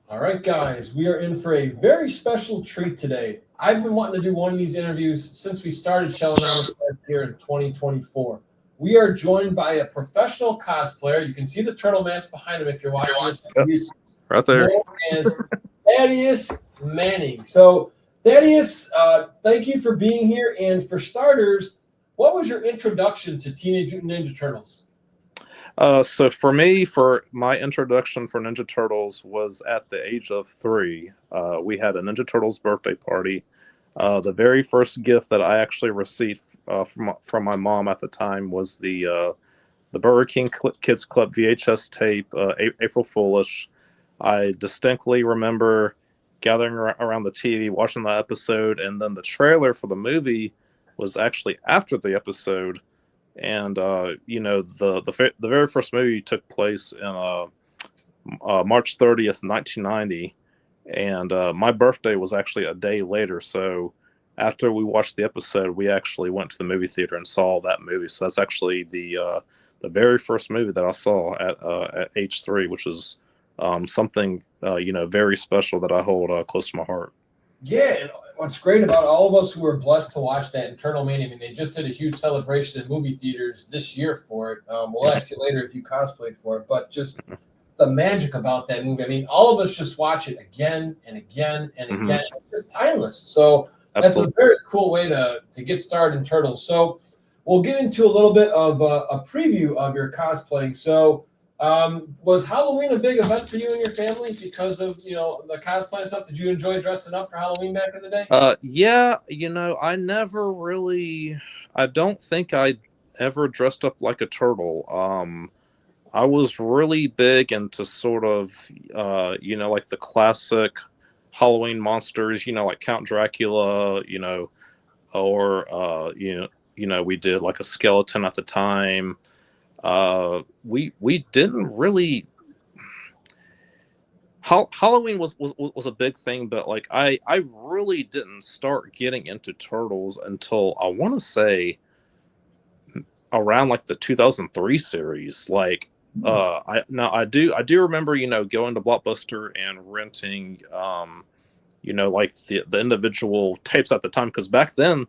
All right, guys, we are in for a very special treat today. I've been wanting to do one of these interviews since we started Shellanomics here in 2024. We are joined by a professional cosplayer. You can see the turtle mask behind him if you're watching this on Yep, YouTube. right there. Known as Thaddues Manning. So, Thaddeus, thank you for being here. And for starters, what was your introduction to Teenage Mutant Ninja Turtles? So for me, for my introduction for Ninja Turtles was at the age of 3. We had a Ninja Turtles birthday party. The very first gift that I actually received from my mom at the time was the Burger King Kids Club VHS tape, April Foolish. I distinctly remember gathering around the TV, watching the episode, and then the trailer for the movie was actually after the episode. And the very first movie took place in March 30th, 1990, and my birthday was actually a day later. So after we watched the episode, we actually went to the movie theater and saw that movie. So that's actually the very first movie that I saw at age 3, which is something very special that I hold close to my heart. Yeah, and what's great about all of us who were blessed to watch that Internal Mania, I mean, they just did a huge celebration in movie theaters this year for it. We'll ask you later if you cosplayed for it, but just the magic about that movie. I mean, all of us just watch it again and again and again. It's just timeless. So Absolutely. that's a very cool way to get started in Turtles. So we'll get into a little bit of a preview of your cosplaying. So was Halloween a big event for you and your family because of the cosplay and stuff? Did you enjoy dressing up for Halloween back in the day? Yeah, I never really. I don't think I ever dressed up like a turtle. I was really big into sort of, like the classic Halloween monsters, like Count Dracula, or we did like a skeleton at the time. We didn't really. Halloween was a big thing, but like I really didn't start getting into turtles until I want to say around like the 2003 series. Like I do remember going to Blockbuster and renting like the individual tapes at the time, because back then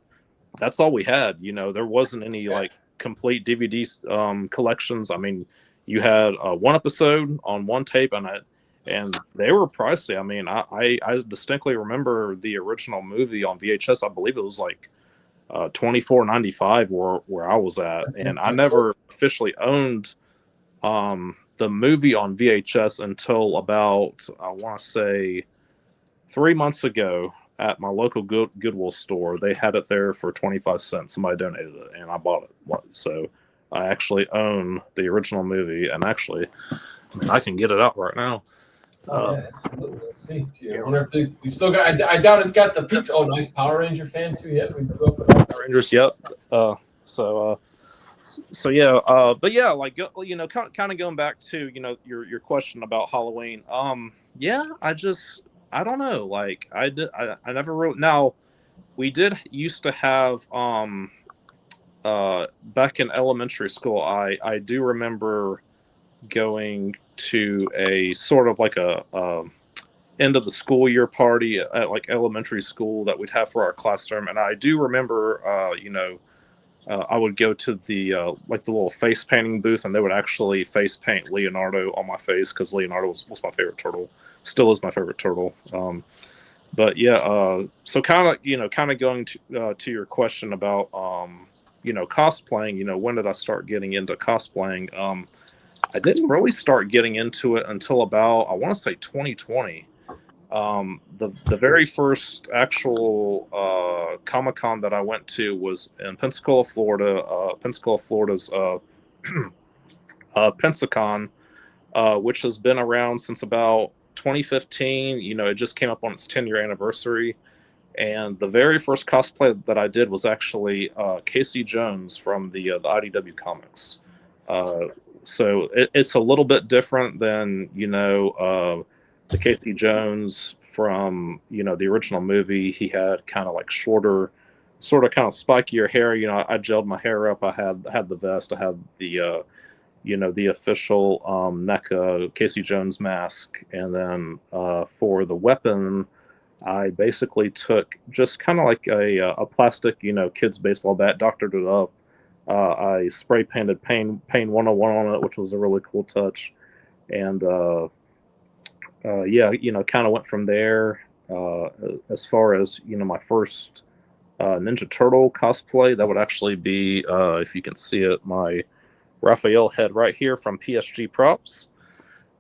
that's all we had. There wasn't any like complete DVD collections. I mean, you had one episode on one tape, and they were pricey. I mean, I distinctly remember the original movie on VHS. I believe it was like $24.95 where I was at, and I never officially owned the movie on VHS until about, I want to say, 3 months ago at my local Goodwill store. They had it there for 25 cents. Somebody donated it, and I bought it. So I actually own the original movie, and actually, I can get it out right now. Yeah, absolutely. Let's see. I wonder if they still got. I doubt it's got the pizza. Oh, nice Power Ranger fan too. Yeah, we grew up with all Power Rangers. Yep. So yeah. But yeah, like kind of going back to your question about Halloween. Yeah, I don't know. Like I never really. Now we did used to have back in elementary school. I do remember going to a sort of like a end of the school year party at like elementary school that we'd have for our class term, and I do remember I would go to the like the little face painting booth, and they would actually face paint Leonardo on my face, because Leonardo was my favorite turtle, still is my favorite turtle. But yeah, so kind of going to your question about cosplaying. When did I start getting into cosplaying? I didn't really start getting into it until about, I want to say, 2020. The very first actual Comic-Con that I went to was in Pensacola, Florida. Pensacola, Florida's Pensacon, which has been around since about 2015. It just came up on its 10-year anniversary. And the very first cosplay that I did was actually Casey Jones from the IDW comics. So it's a little bit different than the Casey Jones from the original movie. He had kind of like shorter, sort of kind of spikier hair. I gelled my hair up. I had the vest. I had the the official NECA Casey Jones mask, and then for the weapon, I basically took just kind of like a plastic, kid's baseball bat, doctored it up. I spray painted Pain 101 on it, which was a really cool touch, and yeah, kind of went from there. As far as my first Ninja Turtle cosplay, that would actually be, if you can see it, my Raphael head right here from PSG Props.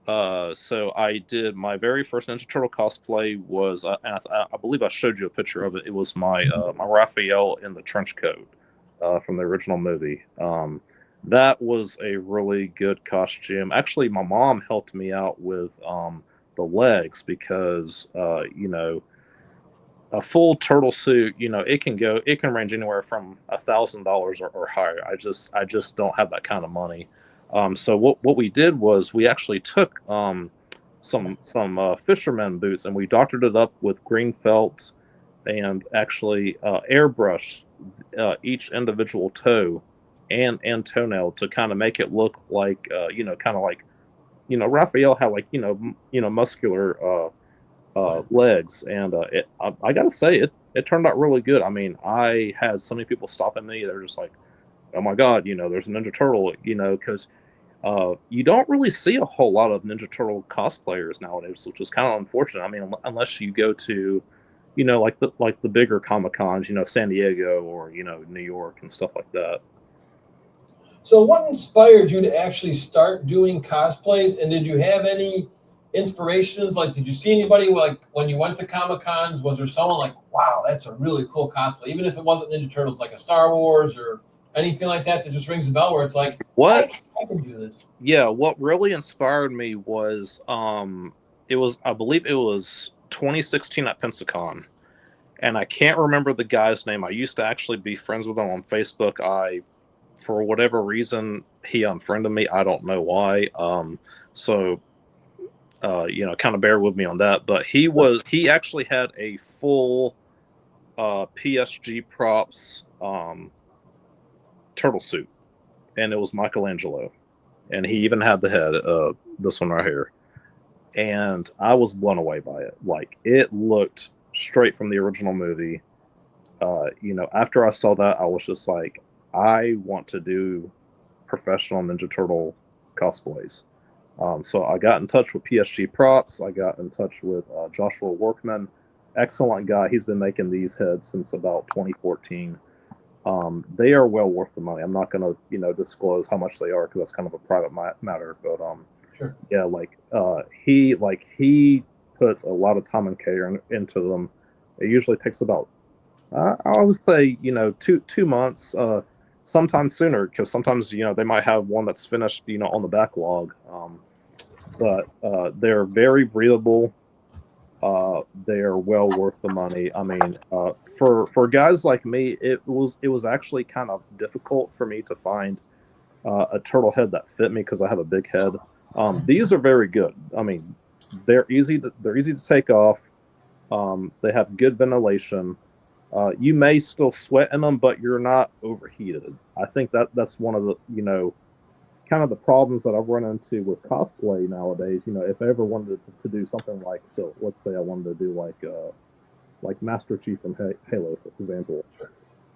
So I did my very first Ninja Turtle cosplay was, and I believe I showed you a picture of it. It was my Raphael in the trench coat from the original movie. That was a really good costume. Actually, my mom helped me out with the legs because a full turtle suit, it can range anywhere from $1,000 or higher. I just don't have that kind of money. So what we did was we actually took some fisherman boots and we doctored it up with green felt and actually airbrushed each individual toe and toenail to kind of make it look like kind of like Raphael had like muscular legs, and I gotta say it turned out really good. I mean, I had so many people stopping me. They're just like, "Oh my god, there's a Ninja Turtle," because you don't really see a whole lot of Ninja Turtle cosplayers nowadays, which is kind of unfortunate. I mean, unless you go to, like the bigger Comic Cons, San Diego or New York and stuff like that. So, what inspired you to actually start doing cosplays? And did you have any inspirations? Like, did you see anybody like when you went to Comic Cons? Was there someone like, wow, that's a really cool cosplay, even if it wasn't Ninja Turtles, like a Star Wars or anything like that just rings a bell where it's like, What? I can do this. Yeah, what really inspired me was I believe it was 2016 at Pensacon, and I can't remember the guy's name. I used to actually be friends with him on Facebook. For whatever reason, he unfriended me. I don't know why. So kind of bear with me on that. But he actually had a full PSG props turtle suit, and it was Michelangelo, and he even had the head. This one right here, and I was blown away by it. Like, it looked straight from the original movie. After I saw that, I was just like, I want to do professional Ninja Turtle cosplays. So I got in touch with PSG Props. I got in touch with Joshua Workman, excellent guy. He's been making these heads since about 2014. They are well worth the money. I'm not going to disclose how much they are because that's kind of a private matter. But sure. Yeah, he puts a lot of time and care into them. It usually takes about I would say 2 months. Sometimes sooner, because sometimes they might have one that's finished on the backlog. But they're very breathable. They're well worth the money. I mean, for guys like me, it was actually kind of difficult for me to find a turtle head that fit me because I have a big head. These are very good. I mean, they're easy to take off. They have good ventilation. You may still sweat in them, but you're not overheated. I think that's one of the kind of the problems that I've run into with cosplay nowadays. If I ever wanted to do something like, so let's say I wanted to do like Master Chief from Halo, for example,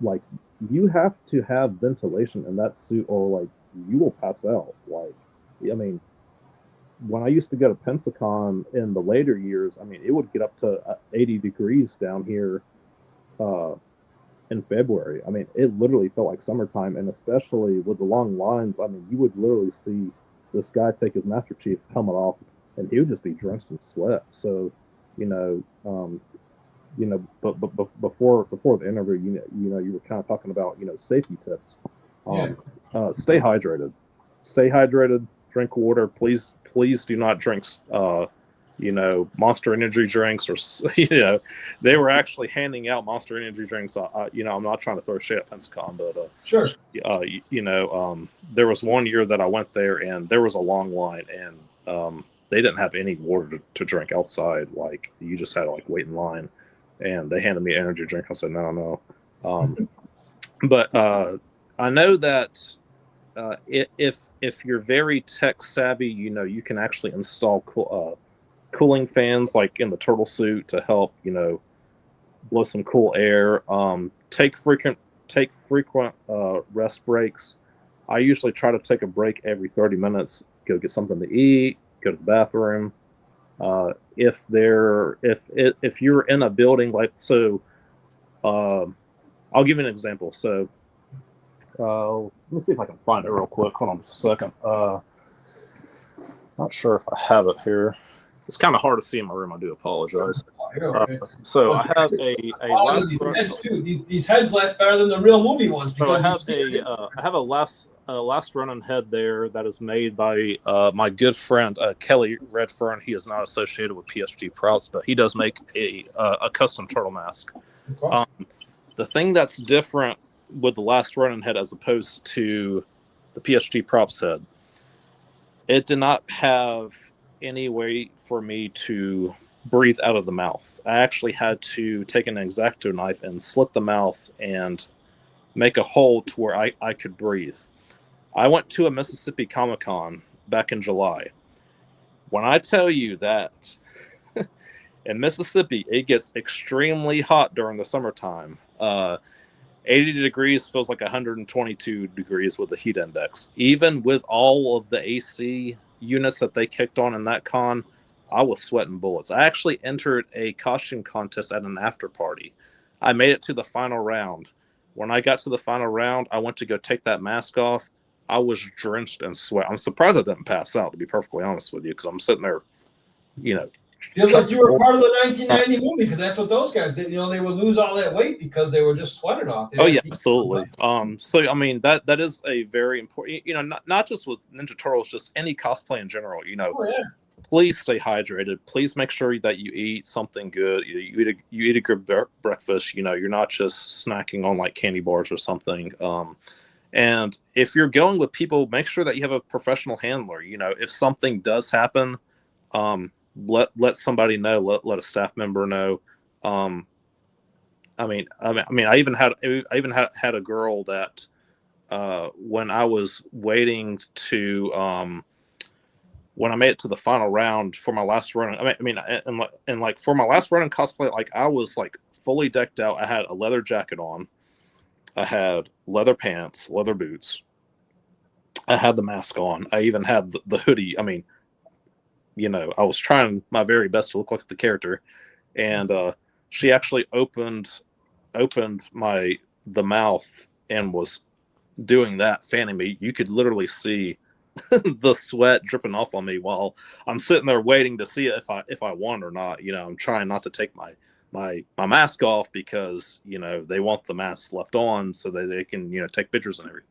like you have to have ventilation in that suit, or like you will pass out. Like, I mean, when I used to go to Pensacon in the later years, I mean, it would get up to 80 degrees down here in February. I mean, it literally felt like summertime, and especially with the long lines, I mean, you would literally see this guy take his Master Chief helmet off, and he would just be drenched in sweat. So, but before the interview, you were kind of talking about safety tips. Stay hydrated. Stay hydrated. Drink water. Please do not drink Monster Energy drinks, or they were actually handing out Monster Energy drinks. I'm not trying to throw shade at Pensacon, but sure. There was one year that I went there, and there was a long line, and they didn't have any water to drink outside. Like, you just had to wait in line, and they handed me an energy drink. I said no. But I know that if you're very tech savvy, you can actually install cooling fans like in the turtle suit to help blow some cool air. Take frequent rest breaks. I usually try to take a break every 30 minutes, go get something to eat, go to the bathroom. If you're in a building I'll give you an example. So let me see if I can find it real quick. Hold on just a second. Not sure if I have it here. It's kind of hard to see in my room. I do apologize. Okay. So I have a these heads too. These heads last better than the real movie ones. So I have a last running head there that is made by my good friend Kelly Redfern. He is not associated with PSG Props, but he does make a custom turtle mask. Okay. The thing that's different with the last running head as opposed to the PSG Props head, it did not have any way for me to breathe out of the mouth. I actually had to take an X-Acto knife and slit the mouth and make a hole to where I could breathe. I went to a Mississippi Comic-Con back in July. When I tell you that in Mississippi, it gets extremely hot during the summertime. 80 degrees feels like 122 degrees with the heat index. Even with all of the AC units that they kicked on in that con, I was sweating bullets. I actually entered a costume contest at an after party. I made it to the final round. When I got to the final round, I went to go take that mask off. I was drenched in sweat. I'm surprised I didn't pass out, to be perfectly honest with you, because I'm sitting there, Feels like you were part of the 1990 movie, because that's what those guys did. They would lose all that weight because they were just sweating off. Oh yeah, absolutely. So I mean that is a very important. Not just with Ninja Turtles, just any cosplay in general. Oh, yeah. Please stay hydrated. Please make sure that you eat something good. You eat a good breakfast. You're not just snacking on like candy bars or something. And if you're going with people, make sure that you have a professional handler. If something does happen, let somebody know. Let a staff member know. I even had a girl that when I was waiting to when I made it to the final round for my last run. And for my last run in cosplay, like I was like fully decked out. I had a leather jacket on. I had leather pants, leather boots. I had the mask on. I even had the hoodie. I mean, I was trying my very best to look like the character, and she actually opened the mouth and was doing that, fanning me. You could literally see the sweat dripping off on me while I'm sitting there waiting to see if I won or not. I'm trying not to take my mask off because they want the mask left on so that they can take pictures and everything.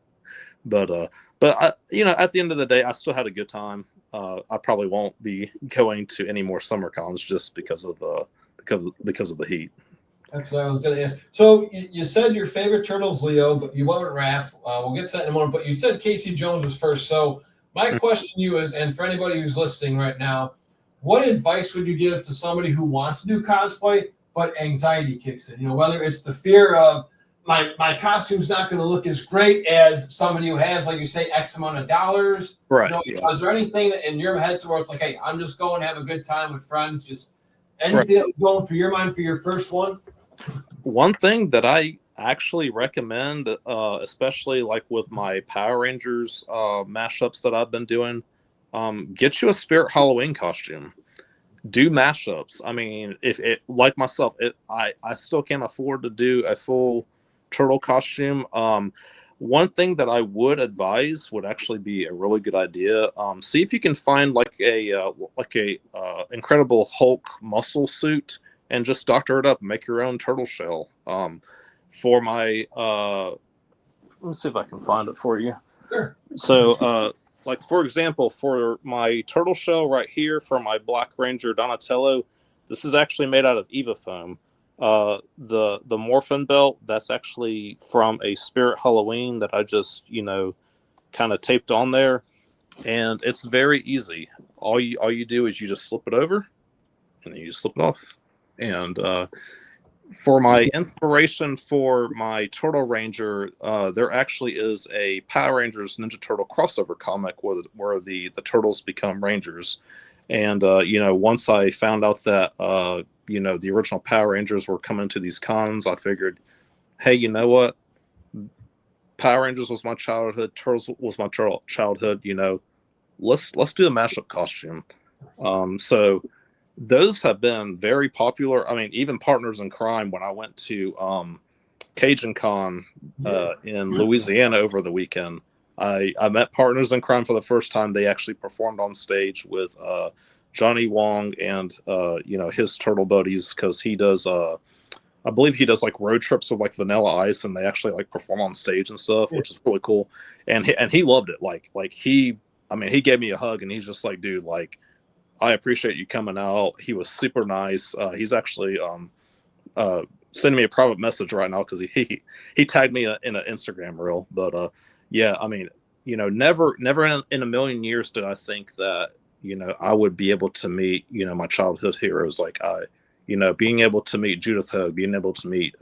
But I, at the end of the day, I still had a good time. I probably won't be going to any more summer cons just because of the heat. That's what I was going to ask. So you said your favorite turtle's Leo, but you went with Raph. We'll get to that in a moment. But you said Casey Jones was first. So my question to you is, and for anybody who's listening right now, what advice would you give to somebody who wants to do cosplay but anxiety kicks in? Whether it's the fear of my costume's not going to look as great as somebody who has, like you say, X amount of dollars. Right. Is there anything in your head where it's like, hey, I'm just going to have a good time with friends? Just anything that was going through your mind for your first one? One thing that I actually recommend, especially like with my Power Rangers mashups that I've been doing, get you a Spirit Halloween costume. Do mashups. I mean, if it like myself, I still can't afford to do a full turtle costume. One thing that I would advise would actually be a really good idea. See if you can find like a Incredible Hulk muscle suit and just doctor it up and make your own turtle shell. For my let's see if I can find it for you. Sure. So like for example, for my turtle shell right here for my Black Ranger Donatello, this is actually made out of Eva foam. The Morphin belt, that's actually from a Spirit Halloween that I just kind of taped on there, and it's very easy. All you do is you just slip it over and then you slip it off, and For my inspiration for my Turtle Ranger, there actually is a Power Rangers Ninja Turtle crossover comic where the turtles become Rangers. And once I found out that the original Power Rangers were coming to these cons, I figured, hey, you know what? Power Rangers was my childhood. Turtles was my childhood. Let's do a mashup costume. So those have been very popular. I mean, even Partners in Crime, when I went to Cajun Con in Louisiana over the weekend, I met Partners in Crime for the first time. They actually performed on stage with Johnny Wong and his turtle buddies, because he does I believe he does like road trips with like Vanilla Ice, and they actually like perform on stage and stuff, which is really cool. And he loved it. He gave me a hug, and he's just like, dude, like, I appreciate you coming out. He was super nice. He's actually sending me a private message right now because he tagged me in an Instagram reel. But yeah, I mean, never in a million years did I think that I would be able to meet my childhood heroes. Like being able to meet Judith Hogue, being able to meet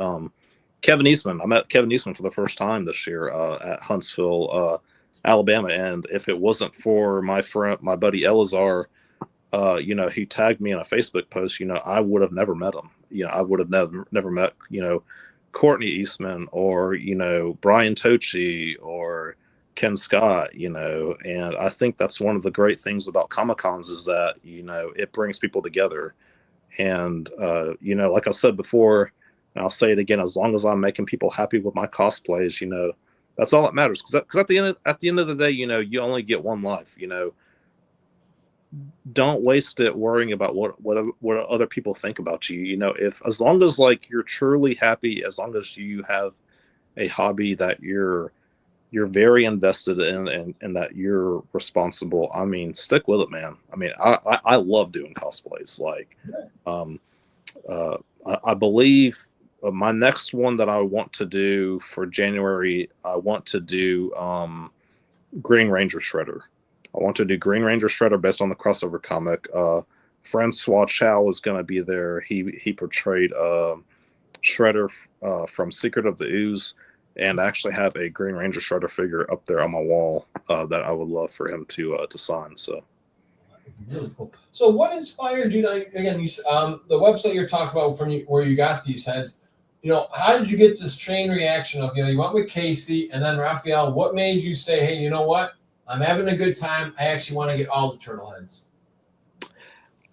Kevin Eastman. I met Kevin Eastman for the first time this year at Huntsville, Alabama. And if it wasn't for my buddy Elazar, he tagged me in a Facebook post, I would have never met him. I would have never met, Courtney Eastman or, Brian Tochi or Ken Scott, and I think that's one of the great things about Comic-Cons is that, it brings people together. And, like I said before, and I'll say it again, as long as I'm making people happy with my cosplays, that's all that matters. Because at the end of the day, you only get one life, don't waste it worrying about what other people think about you. If as long as like you're truly happy, as long as you have a hobby that you're very invested in and that you're responsible, I mean, stick with it, man. I mean, I love doing cosplays. Like, I believe my next one that I want to do for January, I want to do Green Ranger Shredder. I want to do Green Ranger Shredder based on the crossover comic. Francois Chow is going to be there. He portrayed Shredder from Secret of the Ooze, and I actually have a Green Ranger Shredder figure up there on my wall that I would love for him to sign. So really cool. So what inspired you to, again, the website you're talking about from where you got these heads, how did you get this chain reaction of, you went with Casey and then Raphael? What made you say, hey, you know what? I'm having a good time. I actually want to get all the turtle heads.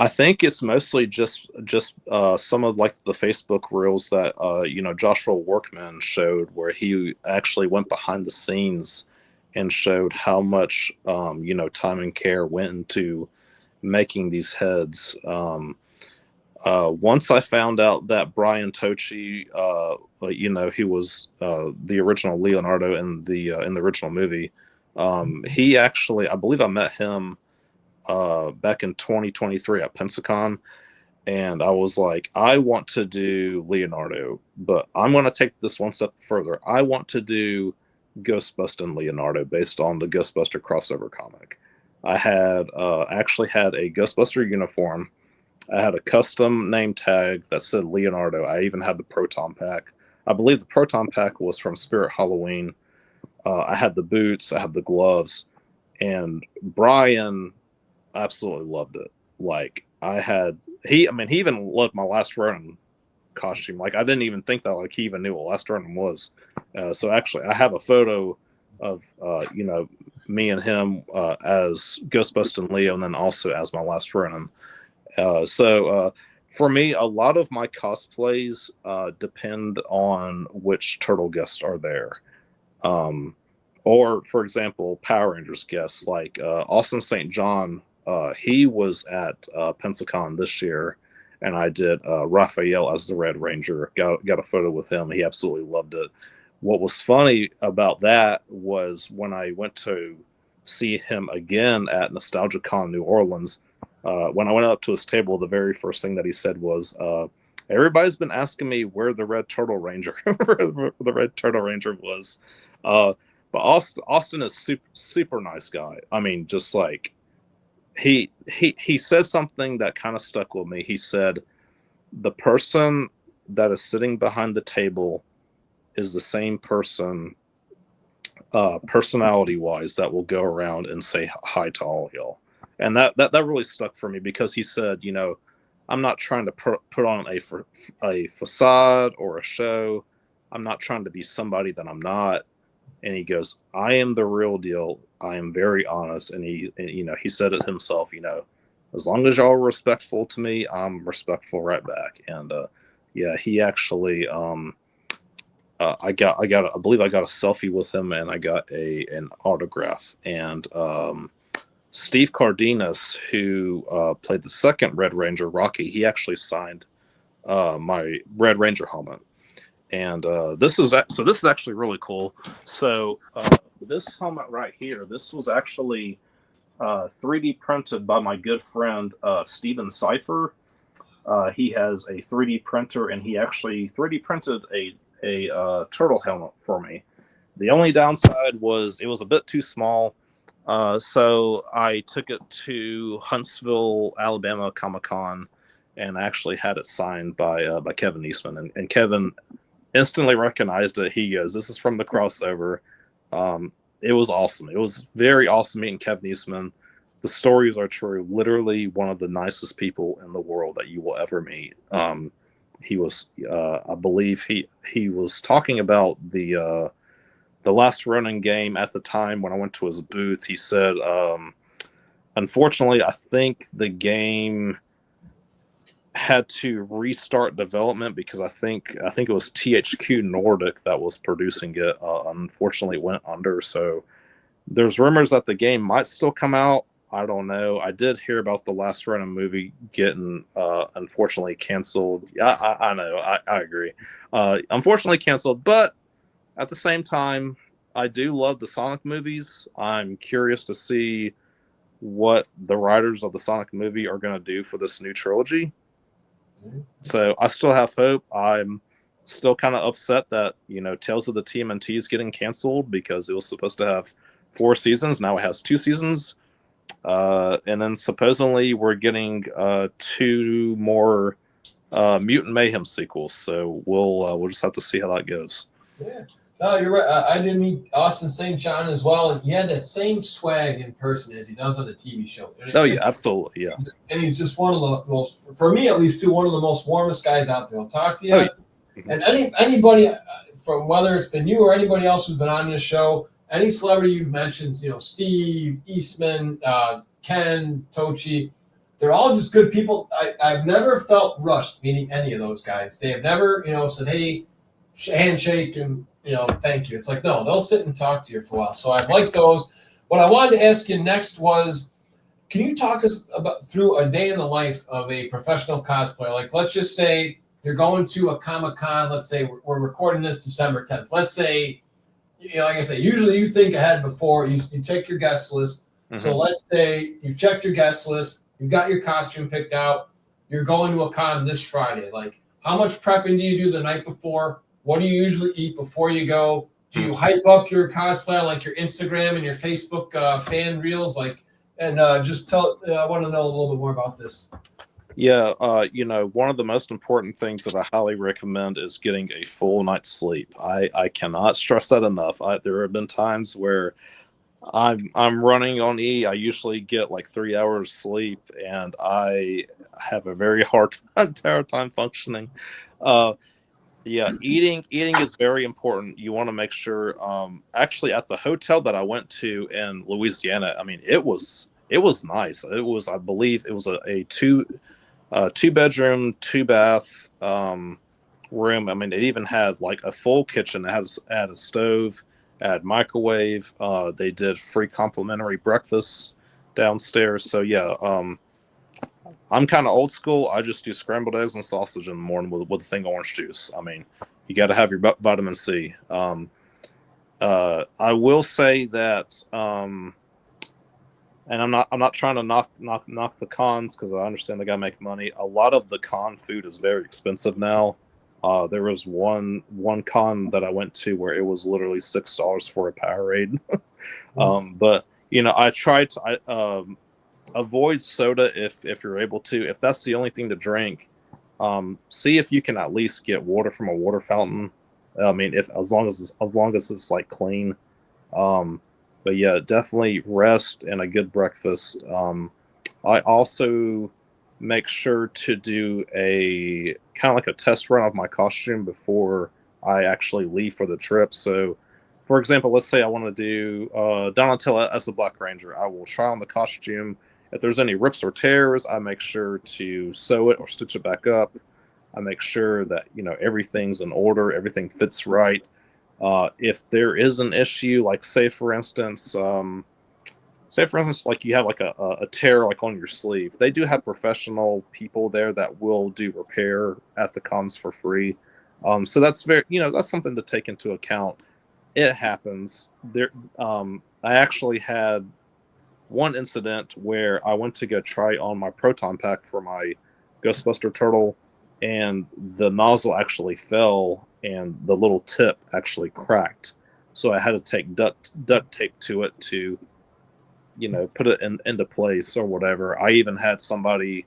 I think it's mostly just some of like the Facebook reels that Joshua Workman showed, where he actually went behind the scenes and showed how much time and care went into making these heads. Once I found out that Brian Tochi, he was the original Leonardo in the original movie. He actually, I believe I met him back in 2023 at Pensacon, and I was like, I want to do Leonardo, but I'm going to take this one step further. I want to do Ghostbusting Leonardo based on the Ghostbuster crossover comic. I had actually had a Ghostbuster uniform. I had a custom name tag that said Leonardo. I even had the Proton Pack. I believe the Proton Pack was from Spirit Halloween. I had the boots, I had the gloves, and Brian absolutely loved it. Like he even loved my Last Ronin costume. Like I didn't even think that like he even knew what Last Ronin was. So actually, I have a photo of me and him as Ghostbusting Leo, and then also as my Last Ronin. So for me, a lot of my cosplays depend on which turtle guests are there. Or for example, Power Rangers guests like Austin St. John. He was at Pensacon this year, and I did Raphael as the Red Ranger. Got a photo with him. He absolutely loved it. What was funny about that was when I went to see him again at NostalgiaCon New Orleans. When I went up to his table, the very first thing that he said was, "Everybody's been asking me where the Red Turtle Ranger, where the Red Turtle Ranger was." But Austin is super nice guy. I mean, just like he said something that kind of stuck with me. He said, "The person that is sitting behind the table is the same person, personality wise, that will go around and say hi to all y'all. And that really stuck for me, because he said, you know, I'm not trying to put on a facade or a show. I'm not trying to be somebody that I'm not. And he goes, I am the real deal. I am very honest. And you know, he said it himself, you know, as long as y'all are respectful to me, I'm respectful right back. And yeah, he actually, I believe I got a selfie with him, and I got an autograph. And Steve Cardenas, who played the second Red Ranger, Rocky, he actually signed my Red Ranger helmet. And this is actually really cool. So this helmet right here, this was actually 3D printed by my good friend Steven Cipher. He has a 3D printer, and he actually 3D printed a turtle helmet for me. The only downside was it was a bit too small. So I took it to Huntsville, Alabama Comic-Con, and I actually had it signed by Kevin Eastman. And Kevin instantly recognized it. He goes, "This is from the crossover." It was awesome. It was very awesome meeting Kevin Eastman. The stories are true. Literally one of the nicest people in the world that you will ever meet. He was, I believe he was talking about the last running game at the time when I went to his booth. He said, unfortunately, I think the game had to restart development because I think it was THQ Nordic that was producing it. Unfortunately, it went under. So there's rumors that the game might still come out. I don't know. I did hear about the last running movie getting unfortunately canceled. I know. I agree. Unfortunately canceled, but at the same time, I do love the Sonic movies. I'm curious to see what the writers of the Sonic movie are going to do for this new trilogy. So I still have hope. I'm still kind of upset that, you know, Tales of the TMNT is getting canceled because it was supposed to have 4 seasons. Now it has 2 seasons. And then supposedly we're getting 2 more Mutant Mayhem sequels. So we'll just have to see how that goes. Yeah. No, you're right. I did meet Austin St. John as well, and he had that same swag in person as he does on the TV show. Yeah, absolutely, yeah. And he's just one of the most, for me at least, one of the most warmest guys out there. He'll talk to you. Yeah. And anybody, from whether it's been you or anybody else who's been on this show, any celebrity you've mentioned, you know, Steve, Eastman, Ken, Tochi, they're all just good people. I've never felt rushed meeting any of those guys. They have never, you know, said, hey, handshake and, you know, thank you. It's like, no, they'll sit and talk to you for a while. So I've liked those. What I wanted to ask you next was, can you talk us about through a day in the life of a professional cosplayer? Like, let's just say you're going to a Comic-Con. Let's say we're recording this December 10th. Let's say, you know, like I say, usually you think ahead before you take your guest list. Mm-hmm. So let's say you've checked your guest list, you've got your costume picked out, you're going to a con this Friday. Like, how much prepping do you do the night before? What do you usually eat before you go? Do you hype up your cosplay on like your Instagram and your Facebook fan reels? Like, and just tell. I want to know a little bit more about this. Yeah, you know, one of the most important things that I highly recommend is getting a full night's sleep. I cannot stress that enough. There have been times where I'm running on E. I usually get like 3 hours sleep, and I have a very hard time functioning. Yeah, eating is very important. You want to make sure. Actually, at the hotel that I went to in Louisiana, I mean, it was nice. It was, I believe, it was a 2-bedroom, 2-bath room. I mean, it even had like a full kitchen. It had a stove, had microwave. They did free complimentary breakfast downstairs. So yeah, I'm kind of old school. I just do scrambled eggs and sausage in the morning with a thing of orange juice. I mean, you got to have your vitamin C. I will say that, and I'm not trying to knock the cons, because I understand they got to make money. A lot of the con food is very expensive now. There was one con that I went to where it was literally $6 for a Powerade. But you know, I tried to avoid soda if you're able to. If that's the only thing to drink, See if you can at least get water from a water fountain. I mean, if as long as it's like clean. But yeah, definitely rest and a good breakfast. I also make sure to do a kind of like a test run of my costume before I actually leave for the trip. So, for example, let's say I want to do Donatello as the Black Ranger. I will try on the costume. If there's any rips or tears, I make sure to sew it or stitch it back up. I make sure that everything's in order, everything fits right. If there is an issue, like say for instance, like you have like a tear like on your sleeve, they do have professional people there that will do repair at the cons for free. So that's that's something to take into account. It happens. I actually had one incident where I went to go try on my proton pack for my Ghostbuster turtle, and the nozzle actually fell and the little tip actually cracked. So I had to take duct tape to it to, put it into place or whatever. I even had somebody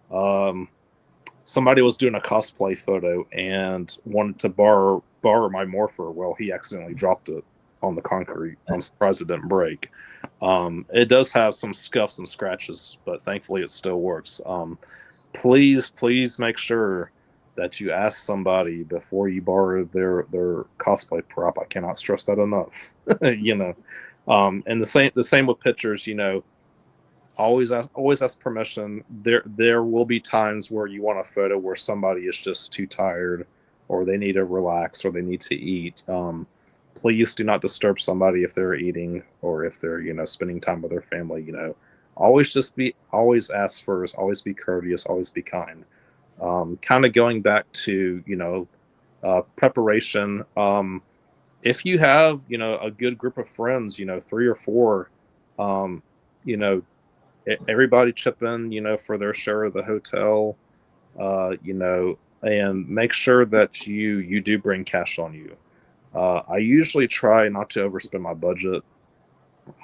was doing a cosplay photo and wanted to borrow my morpher. Well, he accidentally dropped it on the concrete. I'm surprised it didn't break. It does have some scuffs and scratches, but thankfully it still works. Please make sure that you ask somebody before you borrow their cosplay prop. I cannot stress that enough. And the same with pictures. Always ask permission. There will be times where you want a photo where somebody is just too tired, or they need to relax, or they need to eat. Please do not disturb somebody if they're eating or if they're spending time with their family. Always ask first. Always be courteous. Always be kind. Kind of going back to preparation. If you have a good group of friends, 3 or 4, everybody chip in for their share of the hotel, and make sure that you do bring cash on you. I usually try not to overspend my budget.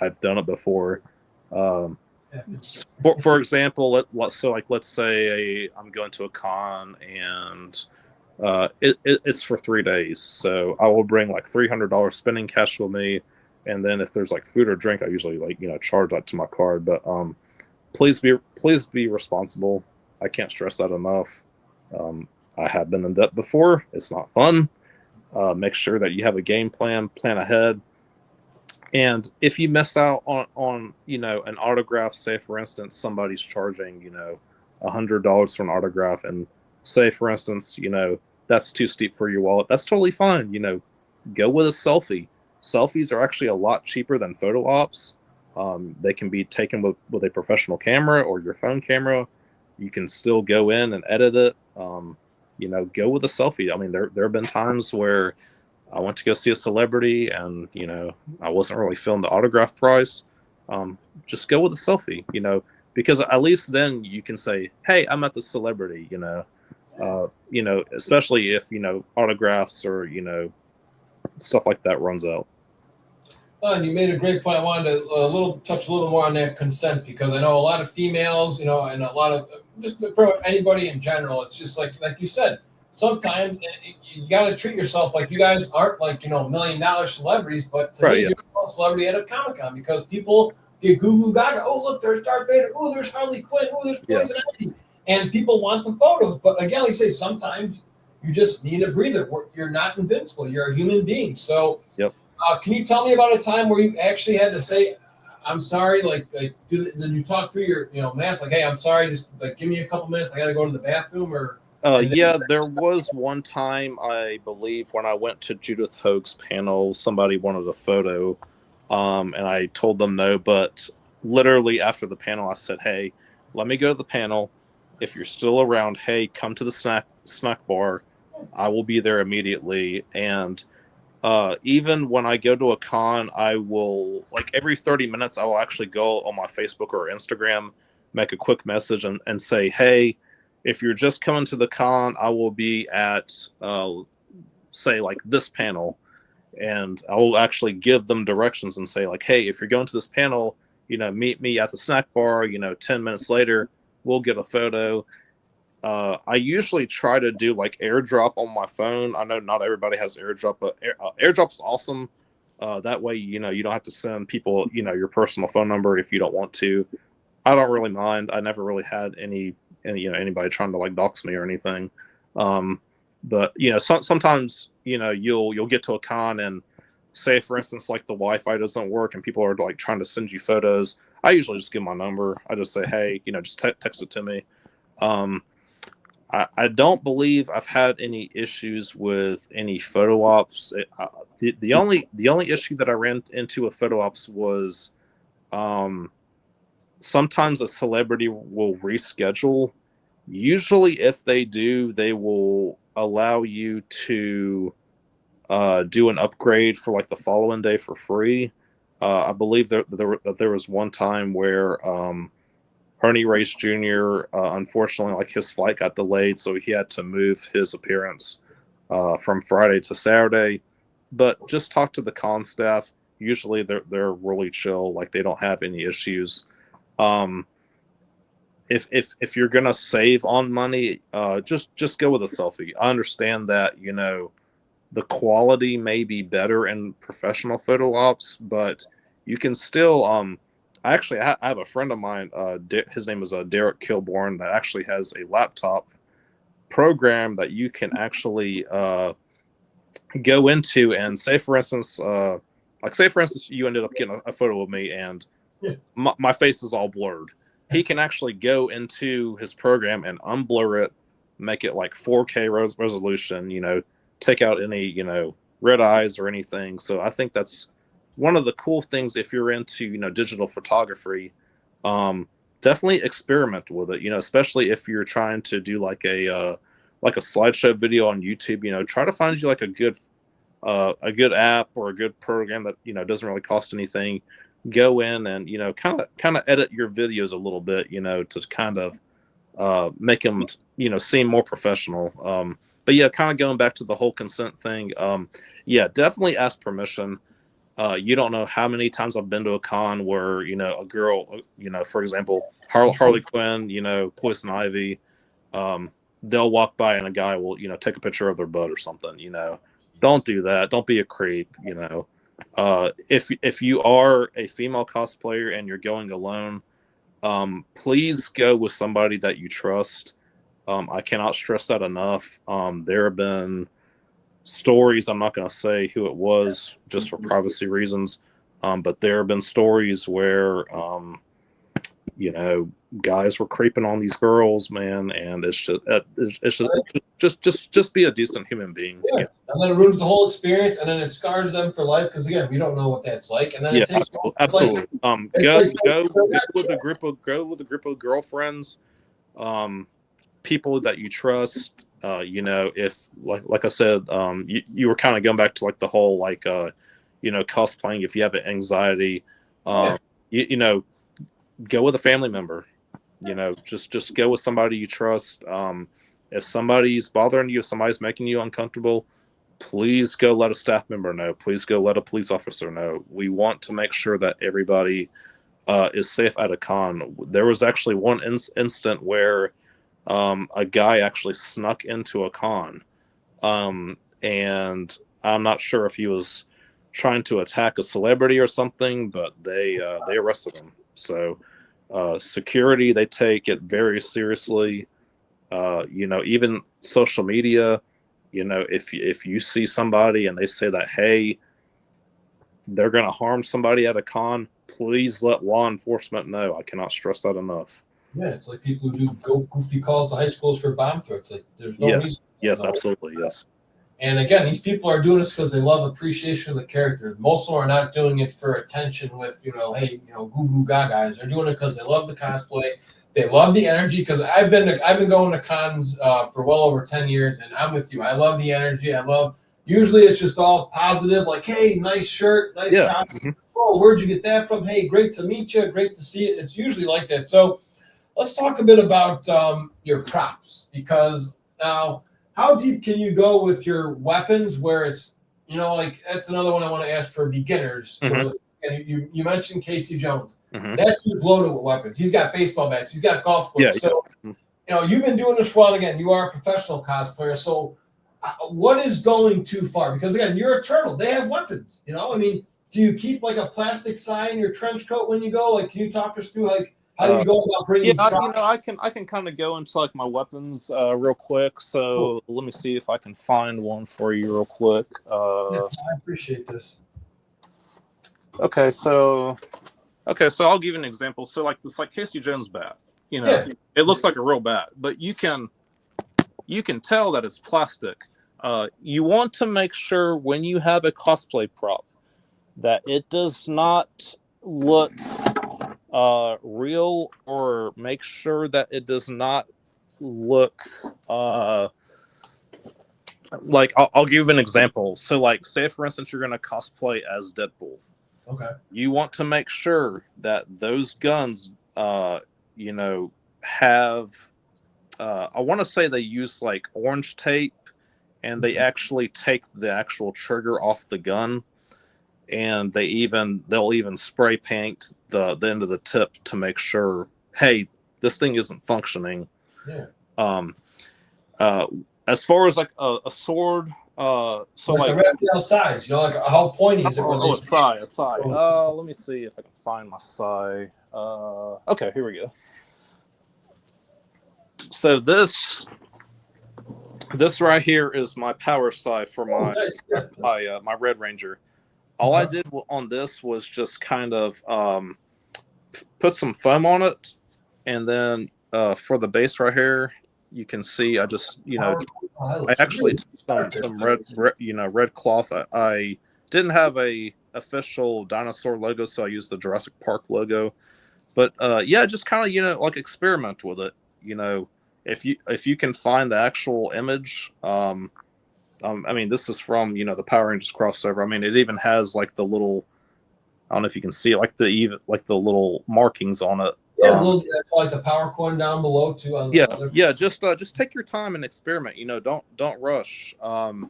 I've done it before. For example, let's say I'm going to a con and it's for 3 days, so I will bring like $300 spending cash with me, and then if there's like food or drink, I usually charge that to my card. But please be responsible. I can't stress that enough. I have been in debt before. It's not fun. Make sure that you have a game plan ahead. And if you miss out on an autograph, say for instance somebody's charging $100 for an autograph, and say for instance that's too steep for your wallet, that's totally fine. Go with a selfie. Selfies are actually a lot cheaper than photo ops. They can be taken with a professional camera or your phone camera. You can still go in and edit it. Go with a selfie. I mean, there have been times where I went to go see a celebrity and, I wasn't really feeling the autograph price. Just go with a selfie, because at least then you can say, hey, I met the celebrity, especially if, autographs or, stuff like that runs out. And you made a great point. I wanted to touch a little more on that consent, because I know a lot of females, and a lot of just anybody in general. It's just like you said, sometimes you got to treat yourself like you guys aren't like $1 million celebrities, but to me, you're a celebrity at a Comic-Con, because people get goo goo gaga. Oh, look, there's Darth Vader. Oh, there's Harley Quinn. Oh, there's Poison Ivy. And people want the photos. But again, like you say, sometimes you just need a breather. You're not invincible. You're a human being. So can you tell me about a time where you actually had to say, I'm sorry, did you talk through your mask, like, hey, I'm sorry, just give me a couple minutes, I got to go to the bathroom? Or there was one time, I believe, when I went to Judith Hoag's panel, somebody wanted a photo, and I told them no, but literally after the panel, I said, hey, let me go to the panel. If you're still around, hey, come to the snack bar. I will be there immediately. And even when I go to a con, I will, every 30 minutes, I will actually go on my Facebook or Instagram, make a quick message and say, hey, if you're just coming to the con, I will be at, say, this panel. And I will actually give them directions and say, hey, if you're going to this panel, meet me at the snack bar, 10 minutes later, we'll get a photo. I usually try to do like airdrop on my phone. I know not everybody has airdrop, but airdrop's awesome. That way, you know, you don't have to send people, you know, your personal phone number if you don't want to. I don't really mind. I never really had any you know, anybody trying to like dox me or anything. But you know, sometimes, you know, you'll get to a con and say, for instance, like the Wi-Fi doesn't work and people are like trying to send you photos. I usually just give my number. I just say, hey, you know, just text it to me. I don't believe I've had any issues with any photo ops. The only issue that I ran into with photo ops was sometimes a celebrity will reschedule. Usually, if they do, they will allow you to do an upgrade for like the following day for free. I believe that there was one time where Ernie Reyes Jr. Unfortunately, like his flight got delayed, so he had to move his appearance from Friday to Saturday. But just talk to the con staff. Usually, they're really chill. Like they don't have any issues. If you're gonna save on money, just go with a selfie. I understand that, you know, the quality may be better in professional photo ops, but you can still I have a friend of mine, his name is Derek Kilborn, that actually has a laptop program that you can actually go into and say, for instance, you ended up getting a photo of me and my face is all blurred. He can actually go into his program and unblur it, make it like 4K resolution, you know, take out any, you know, red eyes or anything. So I think that's one of the cool things if you're into, you know, digital photography. Definitely experiment with it, you know, especially if you're trying to do like a slideshow video on YouTube. You know, try to find you like a good app or a good program that, you know, doesn't really cost anything. Go in and, you know, kind of edit your videos a little bit, you know, to kind of make them, you know, seem more professional. But yeah, kind of going back to the whole consent thing. Yeah, definitely ask permission. You don't know how many times I've been to a con where, you know, a girl, you know, for example, Harley Quinn, you know, Poison Ivy, they'll walk by and a guy will, you know, take a picture of their butt or something. You know, don't do that. Don't be a creep. You know, if you are a female cosplayer and you're going alone, please go with somebody that you trust. I cannot stress that enough. There have been stories, I'm not going to say who it was just for privacy reasons, but there have been stories where, you know, guys were creeping on these girls, man, and it's just be a decent human being. Yeah. And then it ruins the whole experience, and then it scars them for life because again, we don't know what that's like. And then it takes absolutely. Go with a group of girlfriends, people that you trust. You know, if like I said, you were kind of going back to like the whole like you know, cosplaying. If you have anxiety, you know, go with a family member. You know, just go with somebody you trust. If somebody's bothering you, if somebody's making you uncomfortable, please go let a staff member know. Please go let a police officer know. We want to make sure that everybody is safe at a con. There was actually one instant where a guy actually snuck into a con, and I'm not sure if he was trying to attack a celebrity or something, but they arrested him. So security, they take it very seriously. You know, even social media, you know, if you see somebody and they say that, hey, they're going to harm somebody at a con, please let law enforcement know. I cannot stress that enough. Yeah, it's like people who do goofy calls to high schools for bomb threats. Like, there's no reason. Yes, absolutely, yes. And again, these people are doing this because they love appreciation of the character. Most of them are not doing it for attention with, you know, hey, you know, goo goo gagas. They're doing it because they love the cosplay. They love the energy. Because I've been going to cons for well over 10 years, and I'm with you. I love the energy. Usually it's just all positive, like, hey, nice shirt, nice top. Mm-hmm. Oh, where'd you get that from? Hey, great to meet you. Great to see you. It's usually like that. So let's talk a bit about your props, because now, how deep can you go with your weapons where it's, you know, like, that's another one I want to ask for beginners. Mm-hmm. And you mentioned Casey Jones. Mm-hmm. That dude's loaded with weapons. He's got baseball bats. He's got golf clubs. So you know, you've been doing this for a while. Again, you are a professional cosplayer, so what is going too far? Because again, you're a turtle. They have weapons. You know, I mean, do you keep like a plastic sign in your trench coat when you go? Like, can you talk us through like how you go about bringing? Yeah, you know, I can kind of go into like my weapons real quick. So let me see if I can find one for you real quick. Yeah, I appreciate this. Okay, so I'll give you an example. So like this, like Casey Jones bat. You know, it looks like a real bat, but you can tell that it's plastic. You want to make sure when you have a cosplay prop that it does not look real, or make sure that it does not look like I'll give you an example. So like say for instance you're going to cosplay as Deadpool. Okay. You want to make sure that those guns you know have I want to say they use like orange tape, and they actually take the actual trigger off the gun, and they'll even spray paint the end of the tip to make sure, hey, this thing isn't functioning. Yeah. As far as like a sword, so like the Raphael size, you know, like how pointy is it? a sai. Let me see if I can find my sai. Okay, here we go. So this right here is my power sai for my my Red Ranger. All I did on this was just kind of put some foam on it, and then for the base right here, you can see I just I actually took some red cloth. I didn't have a official dinosaur logo, so I used the Jurassic Park logo. But yeah, just kind of like experiment with it. You know, if you can find the actual image. I mean, this is from the Power Rangers crossover. I mean, it even has like the little, I don't know if you can see it, like the little markings on it. Yeah, that's like the power coin down below too. Just take your time and experiment. Don't rush. One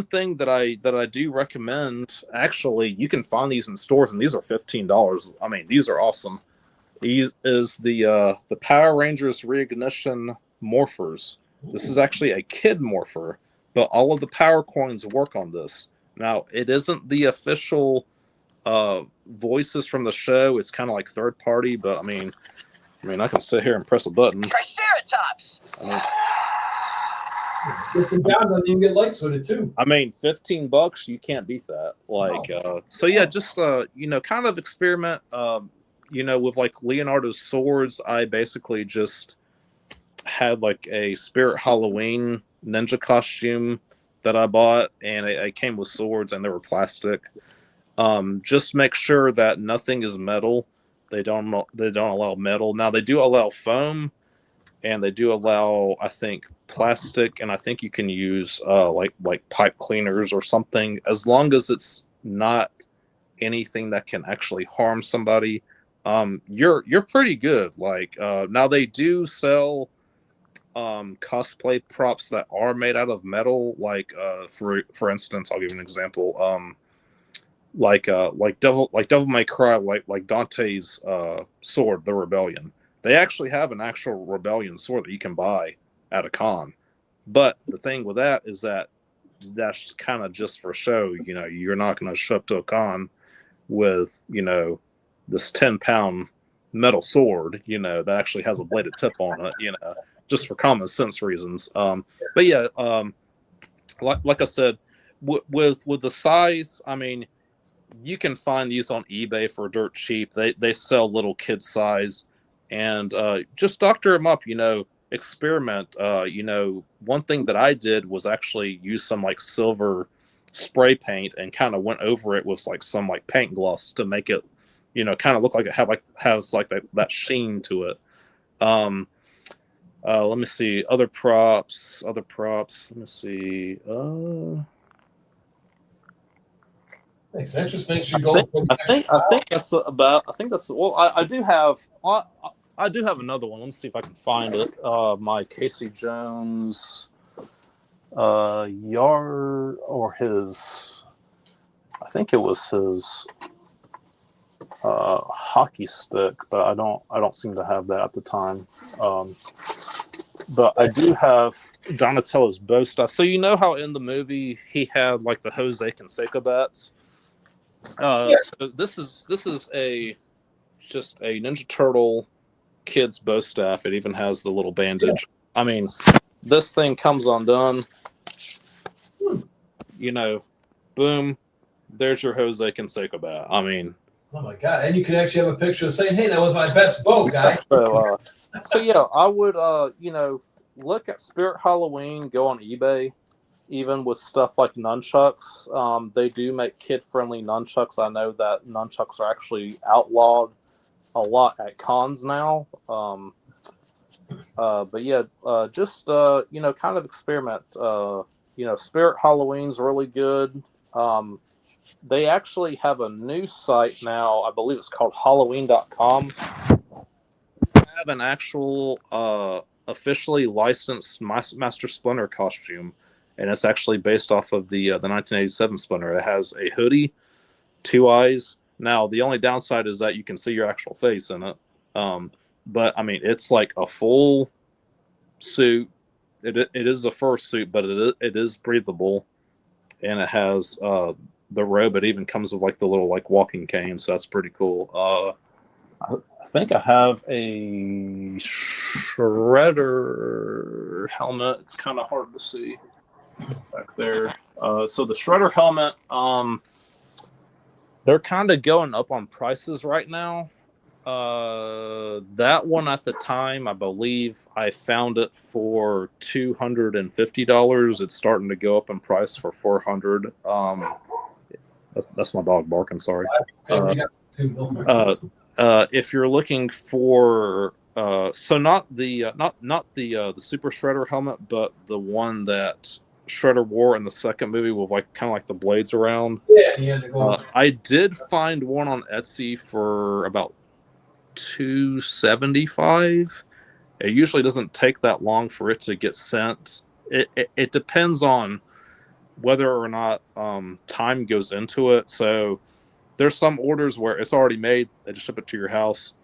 thing that I do recommend, actually, you can find these in stores, and these are $15. I mean, these are awesome. These is the Power Rangers Reignition Morphers. This is actually a kid morpher, but all of the power coins work on this. Now, it isn't the official voices from the show. It's kind of like third party, but I mean, I can sit here and press a button. Triceratops. You can get lights with it too. I mean, $15, you can't beat that. Like, so yeah, just kind of experiment. With like Leonardo's swords, I basically just had like a Spirit Halloween ninja costume that I bought, and it came with swords, and they were plastic. Just make sure that nothing is metal. They don't allow metal. Now they do allow foam, and they do allow, I think, plastic, and I think you can use like pipe cleaners or something, as long as it's not anything that can actually harm somebody. You're pretty good. Like now they do sell cosplay props that are made out of metal, like for instance, I'll give you an example. Like Devil May Cry, like Dante's sword, the Rebellion. They actually have an actual Rebellion sword that you can buy at a con. But the thing with that is that that's kind of just for show. You're not going to show up to a con with this 10-pound metal sword that actually has a bladed tip on it. Just for common sense reasons. But yeah, like I said, with the size, I mean, you can find these on eBay for dirt cheap. They sell little kid size, and just doctor them up. Experiment. One thing that I did was actually use some like silver spray paint and kind of went over it with like some like paint gloss to make it, kind of look like it has that sheen to it. Let me see other props. Let me see. Thanks. That just makes you go. I think that's about. I think that's. Well, I do have. I do have another one. Let me see if I can find it. My Casey Jones yard, or his. I think it was his. hockey stick, but I don't seem to have that at the time. But I do have Donatello's bow stuff. So you know how in the movie he had like the Jose Canseco bats. So this is just a Ninja Turtle kid's bow staff. It even has the little bandage. I mean, this thing comes undone. You know, boom, there's your Jose Canseco bat. I mean, oh my god! And you can actually have a picture of saying, "Hey, that was my best bow, guy." so yeah, I would look at Spirit Halloween. Go on eBay, even with stuff like nunchucks. They do make kid-friendly nunchucks. I know that nunchucks are actually outlawed a lot at cons now. But yeah, just kind of experiment. Spirit Halloween's really good. They actually have a new site now. I believe it's called Halloween.com. They have an actual officially licensed Master Splinter costume, and it's actually based off of the 1987 Splinter. It has a hoodie, 2 eyes. Now, the only downside is that you can see your actual face in it. But I mean, it's like a full suit. It is a fur suit, but it is breathable, and it has the robe. It even comes with like the little like walking cane, so that's pretty cool. I think I have a Shredder helmet. It's kind of hard to see back there. So the Shredder helmet, they're kind of going up on prices right now. That one at the time, I believe I found it for $250. It's starting to go up in price for $400. That's my dog barking. Sorry. If you're looking for so not the Super Shredder helmet, but the one that Shredder wore in the second movie with like kind of like the blades around. Yeah. I did find one on Etsy for about $275. It usually doesn't take that long for it to get sent. It depends on whether or not time goes into it. So there's some orders where it's already made, they just ship it to your house.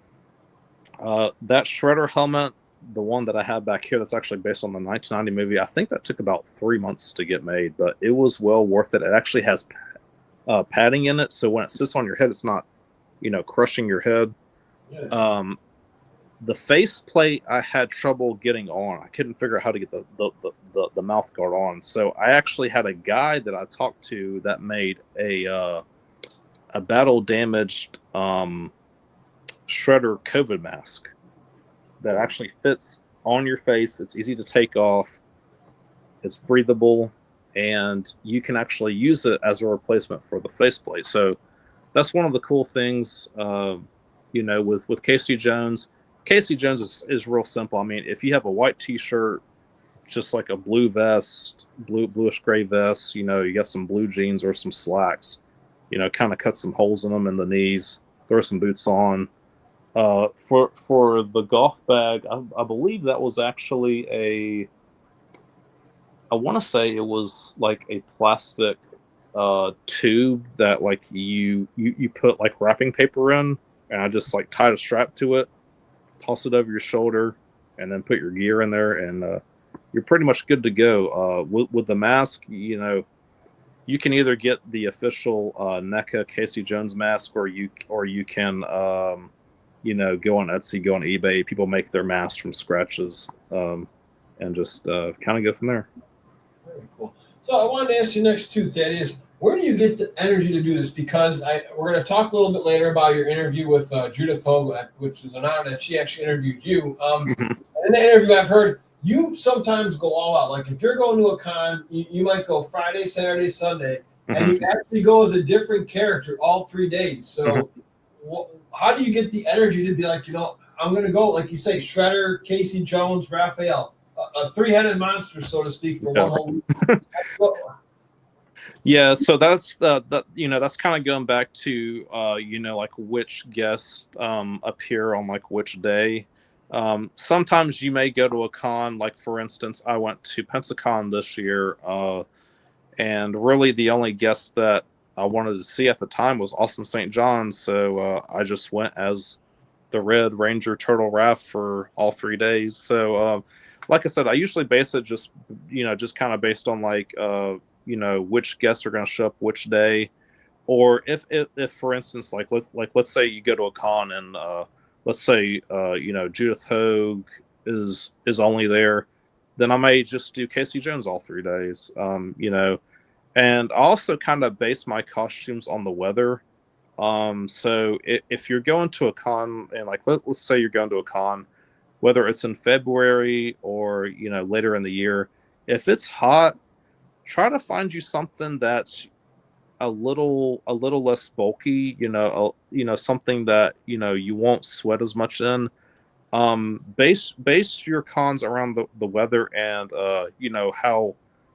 That Shredder helmet, the one that I have back here, that's actually based on the 1990 movie, I think that took about 3 months to get made, but it was well worth it. It actually has padding in it, so when it sits on your head, it's not, crushing your head. Yeah. The faceplate I had trouble getting on. I couldn't figure out how to get the mouth guard on. So I actually had a guy that I talked to that made a battle damaged Shredder COVID mask that actually fits on your face. It's easy to take off. It's breathable, and you can actually use it as a replacement for the faceplate. So that's one of the cool things, with Casey Jones. Casey Jones is real simple. I mean, if you have a white T-shirt, just like a blue vest, bluish gray vest, you got some blue jeans or some slacks, kind of cut some holes in them in the knees, throw some boots on. For the golf bag, I believe that was actually I want to say it was like a plastic tube that like you put like wrapping paper in, and I just like tied a strap to it, toss it over your shoulder, and then put your gear in there, and you're pretty much good to go. With the mask, you can either get the official NECA Casey Jones mask, or you can go on Etsy, go on eBay. People make their masks from scratches, and just kind of go from there. Very cool. So I wanted to ask you next too, Thaddeus, where do you get the energy to do this? Because we're going to talk a little bit later about your interview with Judith Hogue, which was an honor that she actually interviewed you. In the interview, I've heard you sometimes go all out. Like if you're going to a con, you might go Friday, Saturday, Sunday, and you actually go as a different character all 3 days. So how do you get the energy to be like, I'm going to go, like you say, Shredder, Casey Jones, Raphael, a three-headed monster, so to speak, for one whole week? Yeah, so that's that's kind of going back to like which guests appear on like which day. Sometimes you may go to a con, like for instance, I went to Pensacon this year, and really the only guests that I wanted to see at the time was Austin St. John's, so I just went as the Red Ranger Turtle Raph for all 3 days. So, like I said, I usually base it just just kind of based on like which guests are going to show up which day, or if for instance let's say you go to a con and let's say Judith Hogue is only there, then I may just do Casey Jones all 3 days. And I also kind of base my costumes on the weather. So if you're going to a con and like let's say you're going to a con, whether it's in February or later in the year, if it's hot, try to find you something that's a little less bulky. Something that you won't sweat as much in. Base your cons around the weather and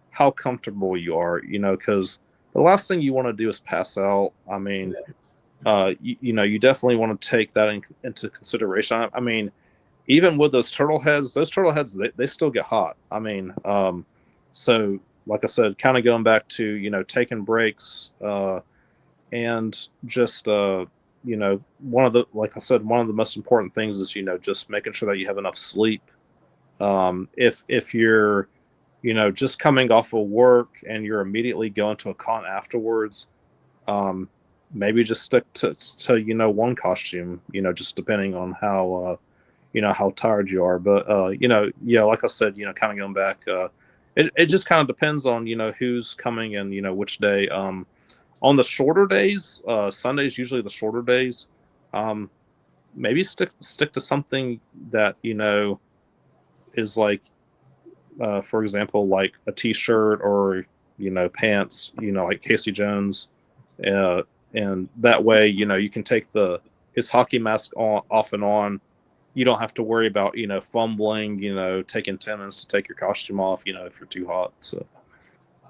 how comfortable you are. Because the last thing you want to do is pass out. I mean, you definitely want to take that into consideration. I mean, even with those turtle heads, they still get hot. I mean, so like I said, kind of going back to taking breaks and just one of the most important things is just making sure that you have enough sleep. If you're just coming off of work and you're immediately going to a con afterwards, maybe just stick to one costume, just depending on how how tired you are. But yeah, like I said, kind of going back, it just kind of depends on who's coming and which day. On the shorter days, Sundays usually the shorter days. Maybe stick to something that is like, for example, like a T-shirt or pants, like Casey Jones, and that way you can take his hockey mask off and on. You don't have to worry about fumbling, taking 10 minutes to take your costume off, if you're too hot. So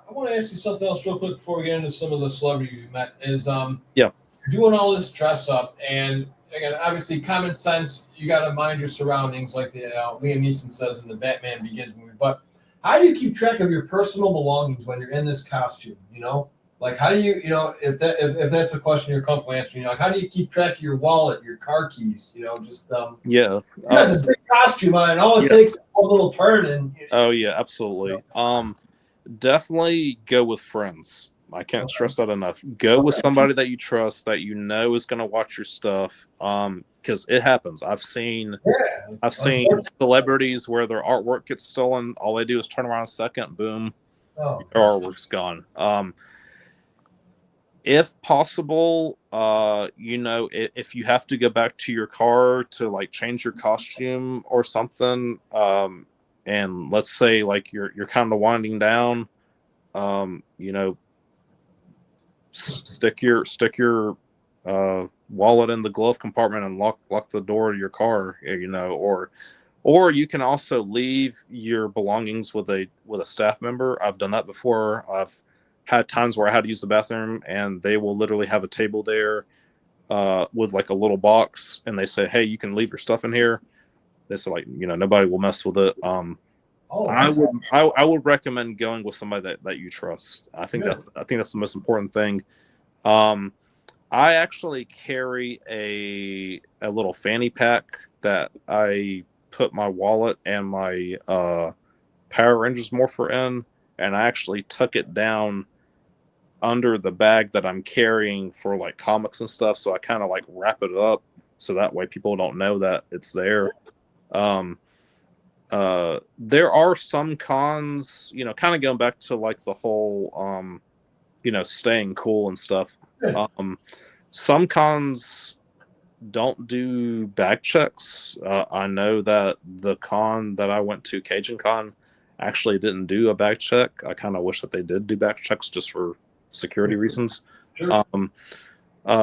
I want to ask you something else real quick before we get into some of the celebrities you met. Is yeah, you're doing all this dress up, and again, obviously, common sense. You got to mind your surroundings, like Liam Neeson says in the Batman Begins movie. But how do you keep track of your personal belongings when you're in this costume? Like how do you, if that's a question you're comfortable answering, like how do you keep track of your wallet, your car keys? Just yeah. you got this big costume on, and all it takes is one little turn, and oh yeah, absolutely. Definitely go with friends. I can't stress that enough. Go with somebody that you trust, that is going to watch your stuff. Because it happens. I've seen celebrities where their artwork gets stolen. All they do is turn around a second, boom, your artwork's gone. If possible, if you have to go back to your car to like change your costume or something, and let's say like you're kind of winding down, stick your wallet in the glove compartment and lock the door to your car, or you can also leave your belongings with a staff member. I've done that before. I've had times where I had to use the bathroom and they will literally have a table there with like a little box, and they say, hey, you can leave your stuff in here. They say like, nobody will mess with it. I would recommend going with somebody that you trust. I think that's the most important thing. I actually carry a little fanny pack that I put my wallet and my Power Rangers morpher in, and I actually tuck it down under the bag that I'm carrying for like comics and stuff. So I kind of like wrap it up so that way people don't know that it's there. There are some cons, kind of going back to like the whole, staying cool and stuff. Some cons don't do bag checks. I know that the con that I went to, Cajun Con, actually didn't do a bag check. I kind of wish that they did do bag checks just for security reasons. Sure.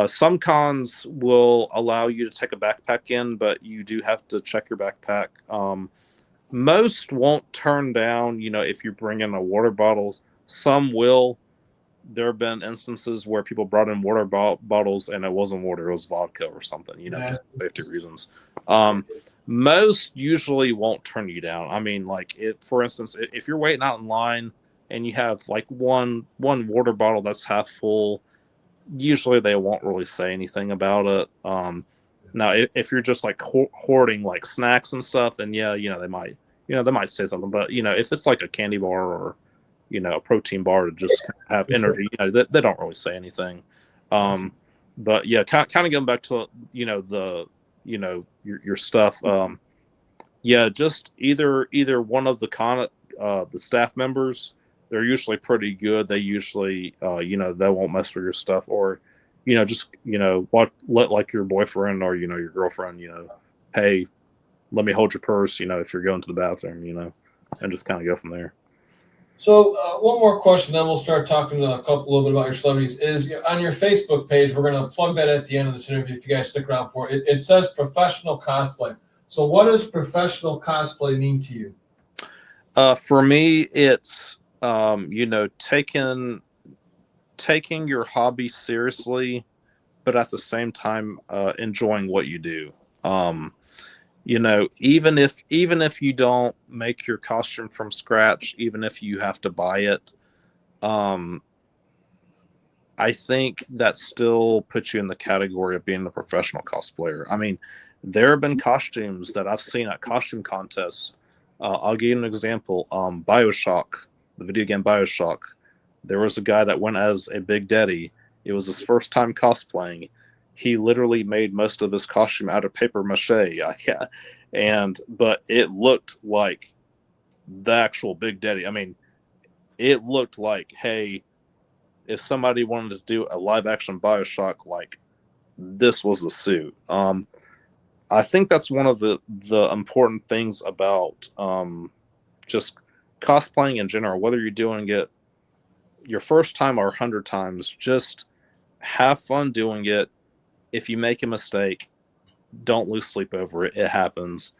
Some cons will allow you to take a backpack in, but you do have to check your backpack. Most won't turn down, if you bring in a water bottles. Some will. There have been instances where people brought in water bottles and it wasn't water, it was vodka or something, just for safety reasons. Most usually won't turn you down. I mean, like, for instance, if you're waiting out in line and you have like one water bottle that's half full, usually they won't really say anything about it. Now, if you're just like hoarding like snacks and stuff, then yeah, they might say something. But if it's like a candy bar or a protein bar to just have energy, they don't really say anything. But yeah, kind of going back to the your stuff. Yeah, just either one of the staff members. They're usually pretty good. They usually they won't mess with your stuff, or just let like your boyfriend or your girlfriend hey, let me hold your purse if you're going to the bathroom and just kind of go from there. So one more question, then we'll start talking to a little bit about your celebrities. Is on your Facebook page, we're going to plug that at the end of this interview if you guys stick around for it. It says professional cosplay. So what does professional cosplay mean to you? For me, it's taking your hobby seriously, but at the same time enjoying what you do. Even if you don't make your costume from scratch, even if you have to buy it, I think that still puts you in the category of being a professional cosplayer. I mean, there have been costumes that I've seen at costume contests. I'll give you an example. BioShock, the video game BioShock. There was a guy that went as a Big Daddy. It was his first time cosplaying. He literally made most of his costume out of paper mache. But it looked like the actual Big Daddy. I mean, it looked like, hey, if somebody wanted to do a live action BioShock, like this was the suit. I think that's one of the important things about just cosplaying in general, whether you're doing it your first time or 100 times, just have fun doing it. If you make a mistake, don't lose sleep over it. It happens.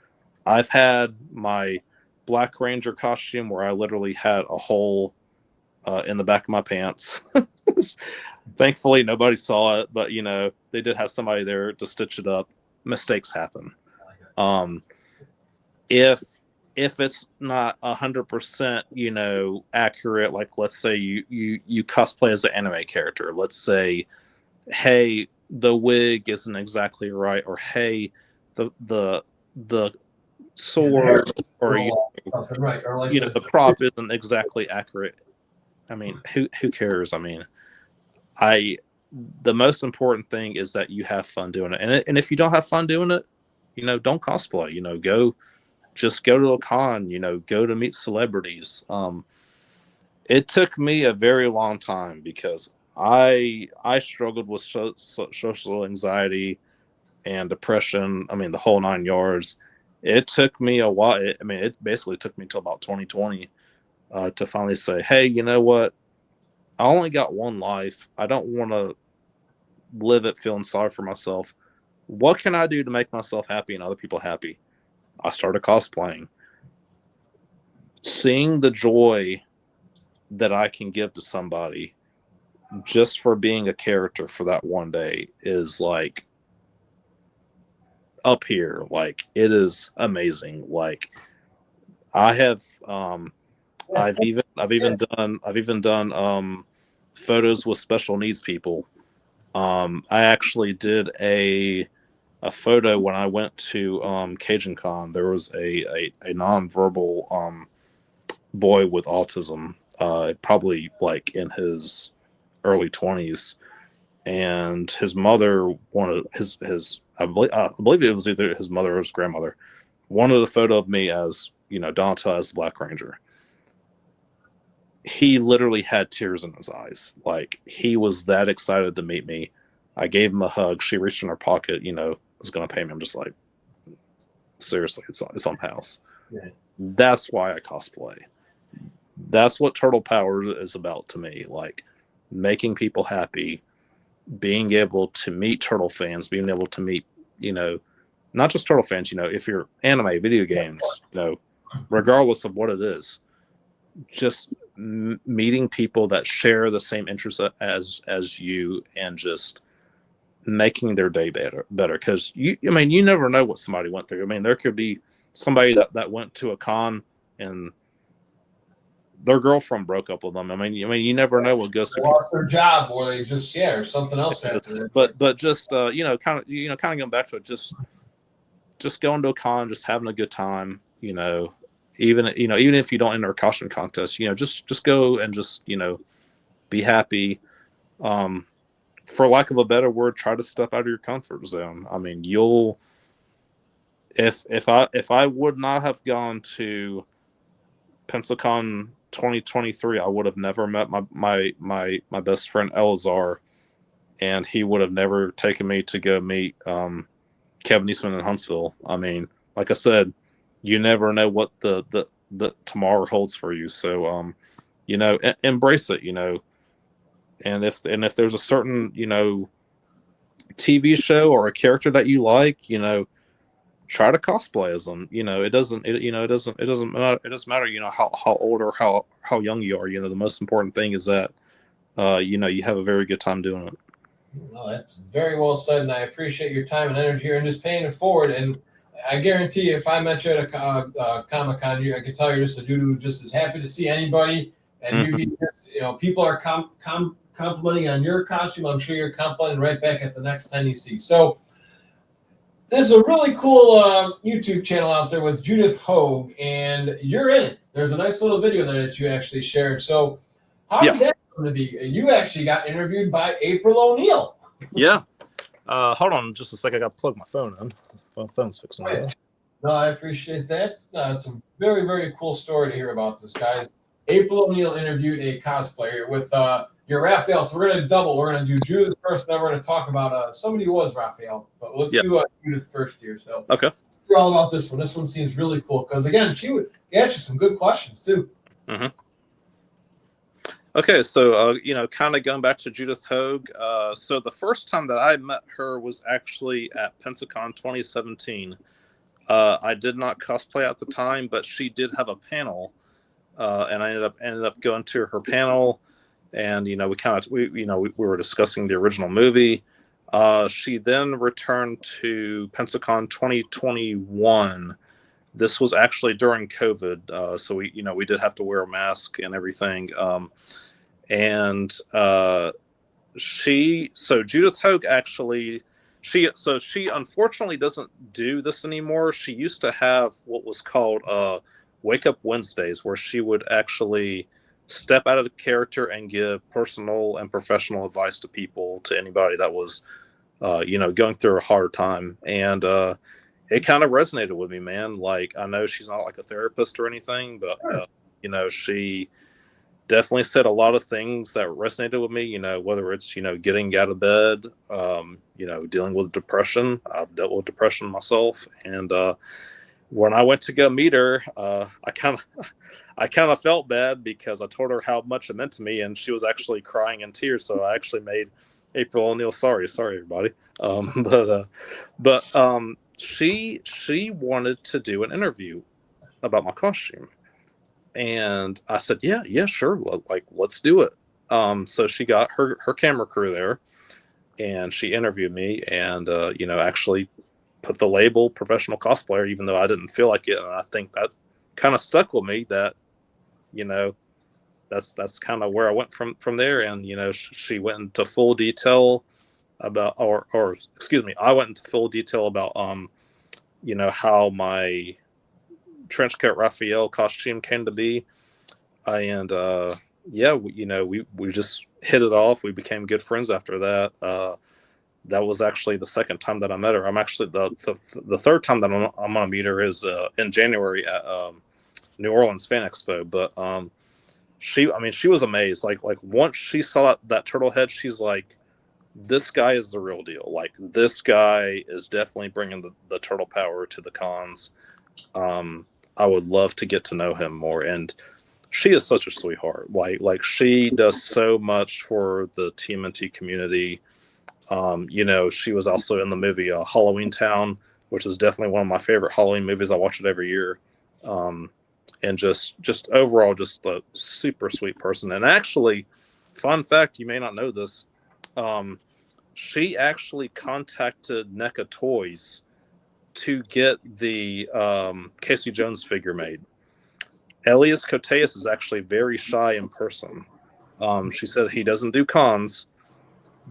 I've had my Black Ranger costume where I literally had a hole in the back of my pants. Thankfully, nobody saw it, but they did have somebody there to stitch it up. Mistakes happen. If it's not 100% accurate, like let's say you cosplay as an anime character, let's say, hey, the wig isn't exactly right, or hey, the sword or right, or like the prop isn't exactly accurate. I mean, who cares? I mean, the most important thing is that you have fun doing it, and if you don't have fun doing it, don't cosplay. Go to a con. Go to meet celebrities. It took me a very long time because I struggled with social anxiety and depression. I mean, the whole 9 yards. It took me a while. It basically took me until about 2020 to finally say, hey, you know what? I only got one life. I don't want to live it feeling sorry for myself. What can I do to make myself happy and other people happy? I started cosplaying. Seeing the joy that I can give to somebody just for being a character for that one day is like up here. Like, it is amazing. Like, I've even done photos with special needs people. I actually did a photo when I went to Cajun Con. There was a nonverbal boy with autism, probably like in his early 20s, and his mother wanted his I believe it was either his mother or his grandmother wanted a photo of me as Donatello as the Black Ranger. He literally had tears in his eyes. Like, he was that excited to meet me. I gave him a hug. She reached in her pocket, was going to pay me. I'm just like, seriously, it's on house. Yeah. That's why I cosplay. That's what Turtle Power is about to me. Like, making people happy, being able to meet Turtle fans, being able to meet, not just Turtle fans, if you're anime, video games, regardless of what it is, just meeting people that share the same interests as you, and just making their day better. Because you never know what somebody went through. I mean, there could be somebody that went to a con and their girlfriend broke up with them. I mean, you never know what goes They through. lost their job, or they just or something else happened. But just kind of going back to it, just going to a con, just having a good time. Even if you don't enter a costume contest, just go and just be happy. For lack of a better word, try to step out of your comfort zone. I mean, if I would not have gone to Pensacon 2023, I would have never met my best friend Elazar, and he would have never taken me to go meet Kevin Eastman in Huntsville. I mean, like I said, you never know what the tomorrow holds for you. So embrace it. And if there's a certain TV show or a character that you like, try to cosplay as them. It doesn't matter how old or how young you are. The most important thing is that you have a very good time doing it. Well, that's very well said, and I appreciate your time and energy here and just paying it forward. And I guarantee you, if I met you at a Comic-Con, I can tell you're just a dude who just is happy to see anybody, and you be just, people are complimenting on your costume. I'm sure you're complimenting right back at the next time you see. So there's a really cool YouTube channel out there with Judith Hogue, and you're in it. There's a nice little video there that you actually shared. So how did that come to be? You actually got interviewed by April O'Neil. Yeah. Hold on just a second. I got to plug my phone in. My phone's fixing it. No, I appreciate that. It's a very, very cool story to hear about this, guys. April O'Neil interviewed a cosplayer with your Raphael. So we're going to double. We're going to do Judith first, then we're going to talk about somebody who was Raphael. But let's do Judith first here. So okay. We're all about this one. This one seems really cool because, again, she would ask you some good questions, too. Mm-hmm. Okay, so, kind of going back to Judith Hogue. So the first time that I met her was actually at Pensacon 2017. I did not cosplay at the time, but she did have a panel, and I ended up going to her panel, and we were discussing the original movie. She then returned to Pensacon 2021. This was actually during COVID, so we did have to wear a mask and everything. Judith Hogue actually, she unfortunately doesn't do this anymore. She used to have what was called Wake Up Wednesdays, where she would actually step out of the character and give personal and professional advice to anybody that was, going through a hard time. And it kind of resonated with me, man. Like, I know she's not like a therapist or anything, but she definitely said a lot of things that resonated with me, whether it's, getting out of bed, dealing with depression. I've dealt with depression myself. And when I went to go meet her, I kind of felt bad because I told her how much it meant to me, and she was actually crying in tears. So I actually made April O'Neil sorry everybody. But she wanted to do an interview about my costume. And I said, yeah, sure. Let's do it. So she got her camera crew there, and she interviewed me, and actually put the label professional cosplayer, even though I didn't feel like it. And I think that kind of stuck with me. That that's kind of where I went from there. And she went into full detail about, or excuse me, I went into full detail about how my trenchcoat Raphael costume came to be, and we just hit it off. We became good friends after that. That was actually the second time that I met her. I'm actually the third time that I'm gonna meet her is in January at New Orleans Fan Expo. But she was amazed. Like once she saw that turtle head, she's like, this guy is the real deal. Like, this guy is definitely bringing the turtle power to the cons. I would love to get to know him more. And she is such a sweetheart. Like she does so much for the TMNT community. She was also in the movie Halloween Town, which is definitely one of my favorite Halloween movies. I watch it every year. And just overall, just a super sweet person. And actually, fun fact, you may not know this, she actually contacted NECA Toys to get the Casey Jones figure made. Elias Koteas is actually very shy in person. She said he doesn't do cons,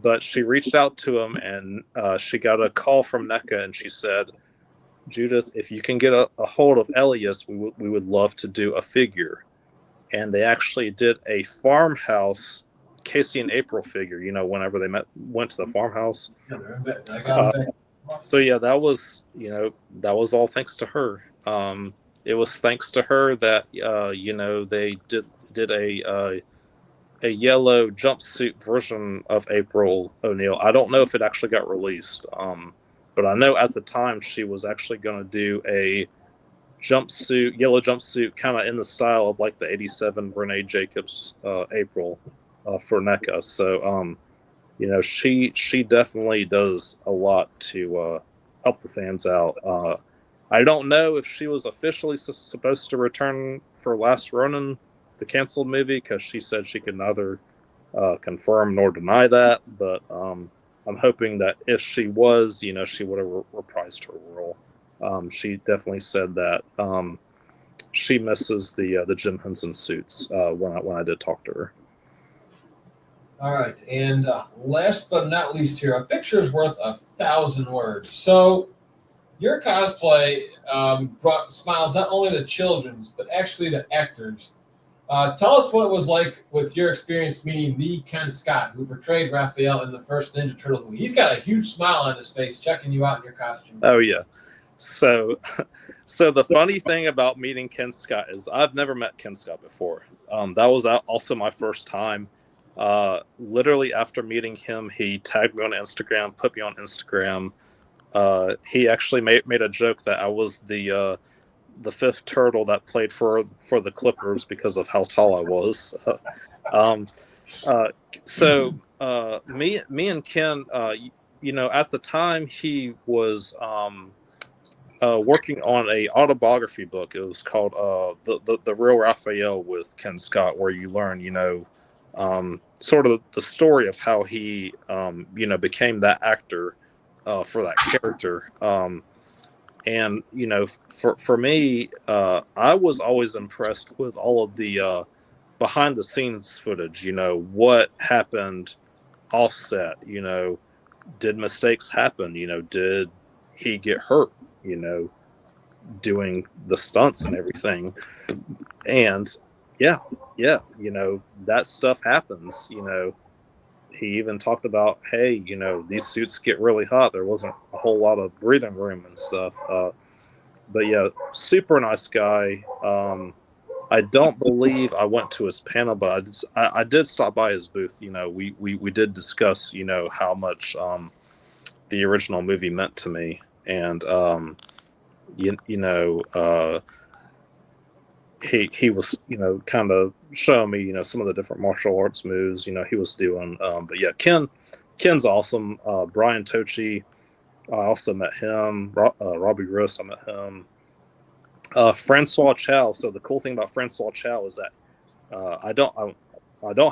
but she reached out to him, and she got a call from NECA, and she said, Judith, if you can get a hold of Elias, we would love to do a figure. And they actually did a farmhouse Casey and April figure, whenever they went to the farmhouse. So yeah, that was all thanks to her. It was thanks to her that they did a yellow jumpsuit version of April O'Neil. I don't know if it actually got released, but I know at the time she was actually going to do a yellow jumpsuit, kind of in the style of like the '87 Brene Jacobs April for NECA. So she definitely does a lot to help the fans out. I don't know if she was officially supposed to return for Last Ronin, the canceled movie, because she said she could neither confirm nor deny that. But I'm hoping that if she was, she would have reprised her role. She definitely said that she misses the Jim Henson suits when I did talk to her. All right, and last but not least here, a picture is worth 1,000 words. So your cosplay brought smiles not only to children's, but actually to actors. Tell us what it was like with your experience meeting the Ken Scott, who portrayed Raphael in the first Ninja Turtle movie. He's got a huge smile on his face checking you out in your costume. Oh, yeah. So the funny thing about meeting Ken Scott is I've never met Ken Scott before. That was also my first time. Literally after meeting him, he tagged me on Instagram, put me on Instagram. He actually made a joke that I was the fifth turtle that played for the Clippers because of how tall I was. So me and Ken, at the time he was working on a autobiography book. It was called the Real Raphael with Ken Scott, where you learn, sort of the story of how he, became that actor for that character. And for me, I was always impressed with all of the behind the scenes footage. What happened offset. Did mistakes happen? Did he get hurt? Doing the stunts and everything. And yeah, that stuff happens. He even talked about, hey, these suits get really hot. There wasn't a whole lot of breathing room and stuff. But yeah, super nice guy. I don't believe I went to his panel, but I did stop by his booth. We did discuss, how much the original movie meant to me. And, he was, kind of showing me, some of the different martial arts moves, he was doing. But yeah, Ken's awesome. Brian Tochi, I also met him. Robbie Rist, I met him. Francois Chow. So the cool thing about Francois Chow is that I don't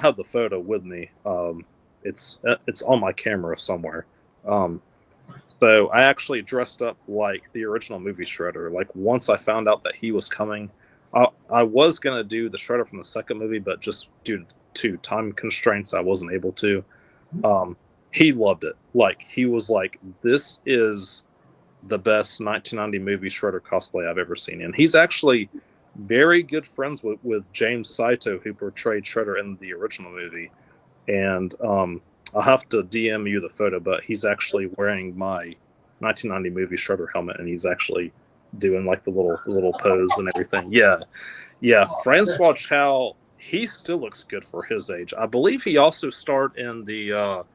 have the photo with me. It's on my camera somewhere. So I actually dressed up like the original movie Shredder. Like once I found out that he was coming, I was going to do the Shredder from the second movie, but just due to time constraints, I wasn't able to. He loved it. Like he was like, this is the best 1990 movie Shredder cosplay I've ever seen. And he's actually very good friends with James Saito, who portrayed Shredder in the original movie. And I'll have to DM you the photo, but he's actually wearing my 1990 movie Shredder helmet, and he's actually doing like the little pose and everything. Yeah. Francois Chow, he still looks good for his age. I believe he also starred in the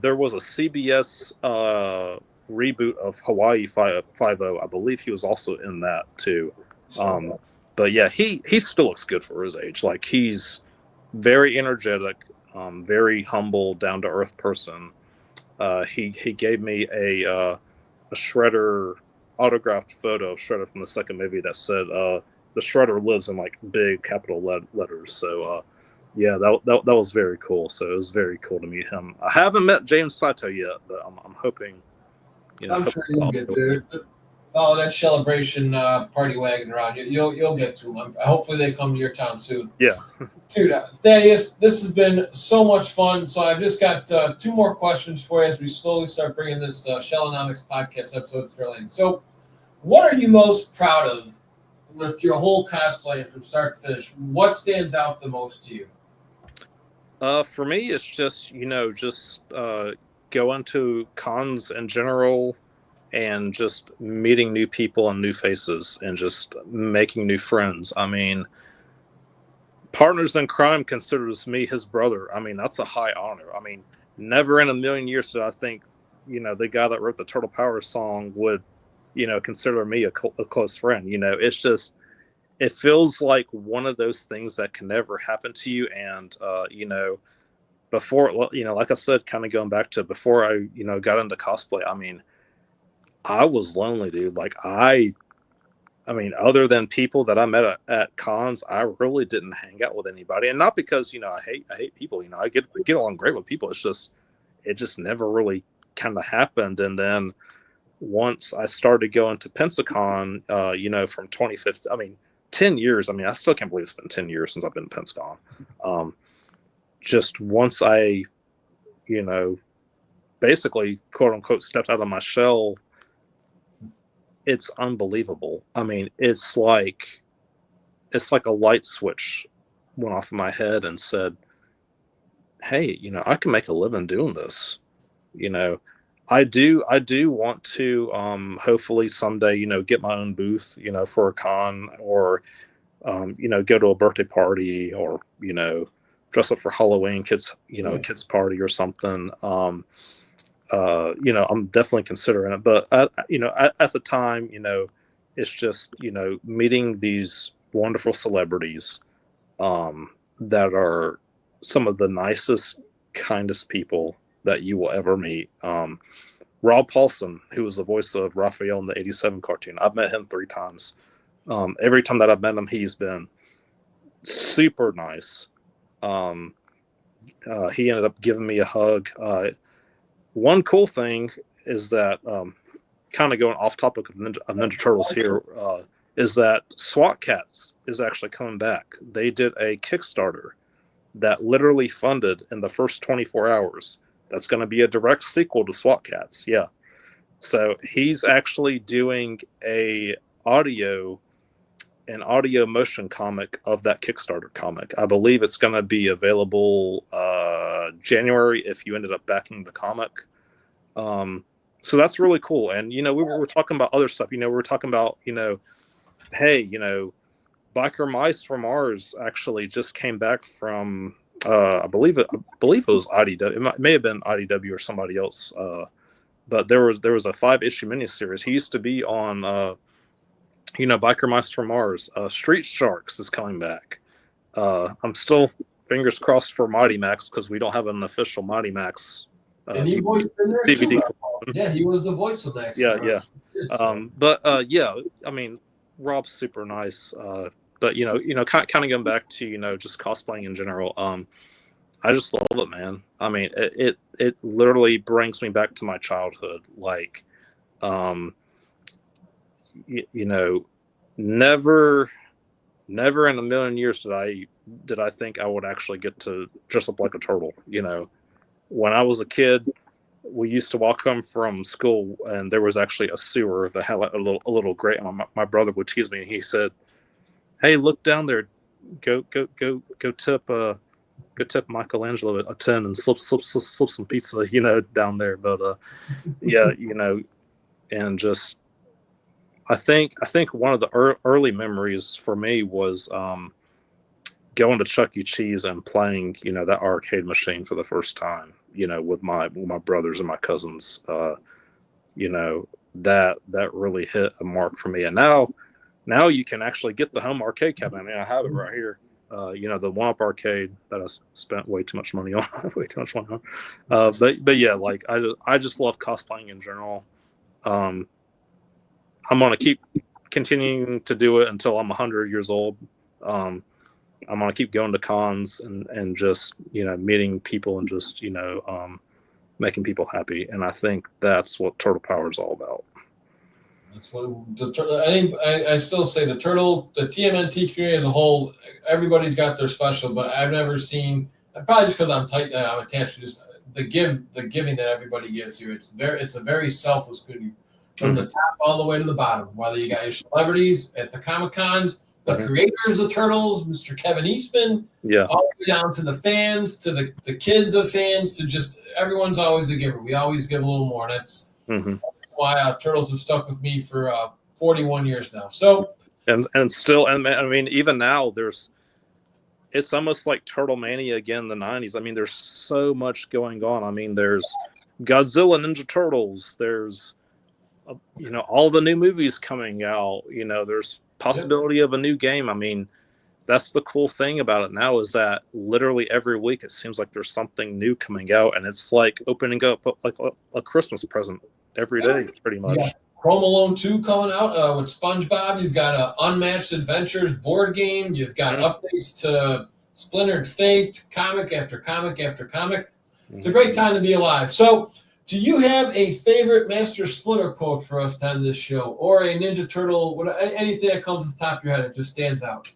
there was a CBS reboot of Hawaii Five-0. I believe he was also in that too. But yeah, he still looks good for his age. Like he's very energetic, very humble, down to earth person. He gave me a Shredder autographed photo of Shredder from the second movie that said the Shredder lives in like big capital letters. So yeah, that was very cool. So it was very cool to meet him. I haven't met James Saito yet, but I'm hoping. I'm sure you'll get there. follow that celebration party wagon around. You'll get to them. Hopefully they come to your town soon. Yeah. Dude, Thaddeus, this has been so much fun. So I've just got two more questions for you as we slowly start bringing this Shellanomics podcast episode thrilling. So, what are you most proud of with your whole cosplay from start to finish? What stands out the most to you? For me, it's just going to cons in general and just meeting new people and new faces and just making new friends. I mean, Partners in Crime considers me his brother. I mean, that's a high honor. I mean, never in a million years did I think, the guy that wrote the Turtle Power song would, consider me a close friend. It's just, it feels like one of those things that can never happen to you. And, before, like I said, kind of going back to before I, got into cosplay, I mean, I was lonely, dude. Like I mean, other than people that I met at cons, I really didn't hang out with anybody, and not because I hate people. I get along great with people. It just never really kind of happened. And then once I started going to Pensacon, from 2015, I mean, 10 years. I mean, I still can't believe it's been 10 years since I've been to Pensacon. Just once I, basically, quote unquote, stepped out of my shell, it's unbelievable. I mean, it's like a light switch went off in my head and said, hey, I can make a living doing this. I do want to hopefully someday, get my own booth, for a con, or go to a birthday party, or dress up for Halloween kids party or something. I'm definitely considering it, but at the time, it's just, meeting these wonderful celebrities, that are some of the nicest, kindest people that you will ever meet. Rob Paulson, who was the voice of Raphael in the 87 cartoon. I've met him 3 times. Every time that I've met him, he's been super nice. He ended up giving me a hug. One cool thing is that, kind of going off topic of Ninja Turtles here, is that SWAT Cats is actually coming back. They did a Kickstarter that literally funded in the first 24 hours. That's going to be a direct sequel to SWAT Cats. Yeah. So he's actually doing an audio motion comic of that Kickstarter comic. I believe it's going to be available January if you ended up backing the comic. So that's really cool. And we were talking about other stuff. We were talking about hey, Biker Mice from Mars actually just came back from I believe it was IDW. It may have been IDW or somebody else. But there was a 5-issue miniseries. He used to be on Biker Mice from Mars. Street Sharks is coming back. I'm still fingers crossed for Mighty Max because we don't have an official Mighty Max and he voiced in there DVD. Yeah, he was the voice of that. Yeah. But yeah, I mean, Rob's super nice. But kind of going back to just cosplaying in general. I just love it, man. I mean, it literally brings me back to my childhood. Like, never in a million years did I think I would actually get to dress up like a turtle. When I was a kid, we used to walk home from school, and there was actually a sewer that had like a little grate. And my brother would tease me, and he said, "Hey, look down there. Go tip Michelangelo a 10 and slip some pizza, down there." But yeah, and just I think one of the early memories for me was going to Chuck E. Cheese and playing, that arcade machine for the first time, with my brothers and my cousins. That really hit a mark for me. And now you can actually get the home arcade cabinet. I mean, I have it right here. The one-up arcade that I spent way too much money on. But yeah, like I just love cosplaying in general. I'm gonna keep continuing to do it until I'm 100 years old. I'm gonna keep going to cons and just meeting people and just making people happy. And I think that's what Turtle Power is all about. That's what I still say the TMNT community as a whole. Everybody's got their special, but I've never seen. Probably just because I'm tight, I'm attached to just the giving that everybody gives you. It's a very selfless community from the top all the way to the bottom. Whether you got your celebrities at the Comic Cons, the creators of Turtles, Mr. Kevin Eastman, all the way down to the fans, to the kids of fans, to just everyone's always a giver. We always give a little more, and that's why Turtles have stuck with me for 41 years now. So and still, and I mean, even now, it's almost like Turtle Mania again in the 90s. I mean, there's so much going on. I mean, there's Godzilla, Ninja Turtles. There's all the new movies coming out. There's possibility of a new game. I mean, that's the cool thing about it now is that literally every week it seems like there's something new coming out, and it's like opening up like a Christmas present every day, pretty much. Yeah. Home Alone 2 coming out with SpongeBob. You've got Unmatched Adventures board game. You've got updates to Splintered Fate, comic after comic after comic. It's a great time to be alive. So, do you have a favorite Master Splinter quote for us to end this show, or a Ninja Turtle, anything that comes to the top of your head that just stands out?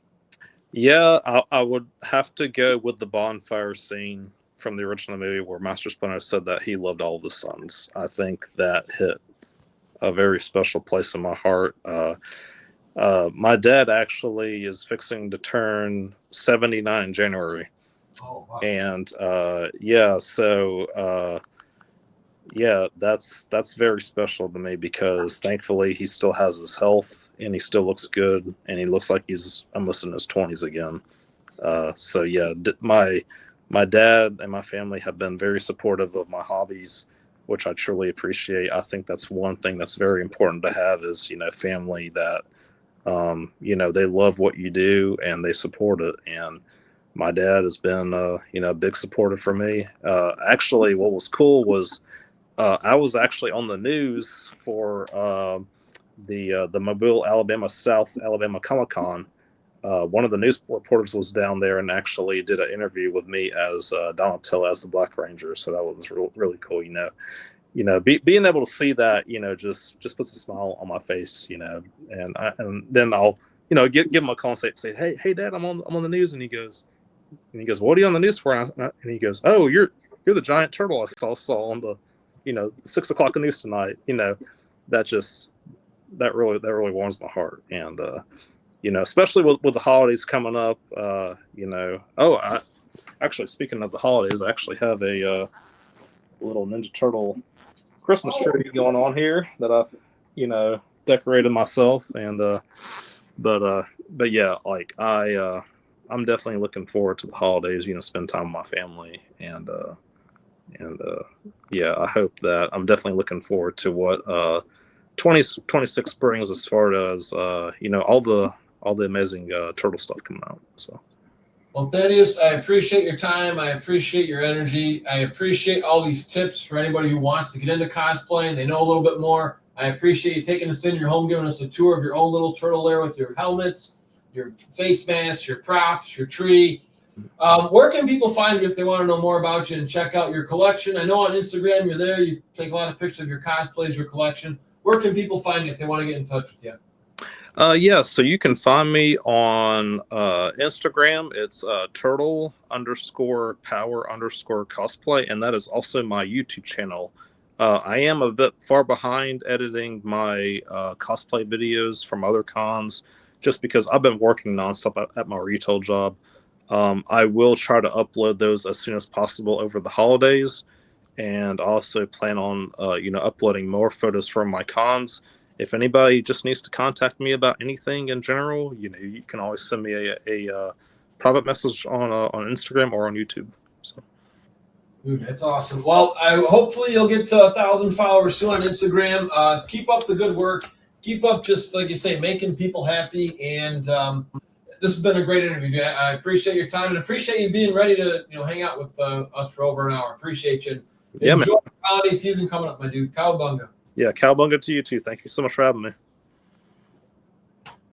Yeah, I would have to go with the bonfire scene from the original movie where Master Splinter said that he loved all of his sons. I think that hit a very special place in my heart. My dad actually is fixing to turn 79 in January. Oh, wow. And that's very special to me because thankfully he still has his health and he still looks good and he looks like he's almost in his 20s again. My dad and my family have been very supportive of my hobbies, which I truly appreciate. I think that's one thing that's very important to have is, family that, they love what you do and they support it. And my dad has been, a big supporter for me. Actually, what was cool was I was actually on the news for the Mobile, Alabama, South Alabama Comic-Con. One of the news reporters was down there and actually did an interview with me as Donatello as the Black Ranger. So that was really cool. Being able to see that, just puts a smile on my face. And then I'll give him a call and say, hey, Dad, I'm on the news, and he goes, what are you on the news for? And he goes, oh, you're the giant turtle I saw on the 6 o'clock news tonight. That really warms my heart. And especially with the holidays coming up, actually, speaking of the holidays, I actually have a little Ninja Turtle Christmas tree going on here that I've, decorated myself. And, but yeah, like I'm definitely looking forward to the holidays, spend time with my family. And I hope that I'm definitely looking forward to what 2026 brings as far as, all the amazing turtle stuff coming out. So, well, Thaddeus, I appreciate your time. I appreciate your energy. I appreciate all these tips for anybody who wants to get into cosplaying. They know a little bit more. I appreciate you taking us into your home, giving us a tour of your own little turtle there with your helmets, your face masks, your props, your tree. Where can people find you if they want to know more about you and check out your collection? I know on Instagram you're there. You take a lot of pictures of your cosplays, your collection. Where can people find you if they want to get in touch with you? So you can find me on Instagram. It's turtle_power_cosplay, and that is also my YouTube channel. I am a bit far behind editing my cosplay videos from other cons, just because I've been working nonstop at my retail job. I will try to upload those as soon as possible over the holidays, and also plan on uploading more photos from my cons. If anybody just needs to contact me about anything in general, you can always send me a private message on Instagram or on YouTube. So. Dude, that's awesome. Well, hopefully you'll get to 1,000 followers soon on Instagram. Keep up the good work. Keep up, just like you say, making people happy. And this has been a great interview. I appreciate your time and appreciate you being ready to hang out with us for over an hour. Appreciate you. Enjoy the holiday season coming up, my dude. Cowabunga. Yeah, cowabunga to you too. Thank you so much for having me.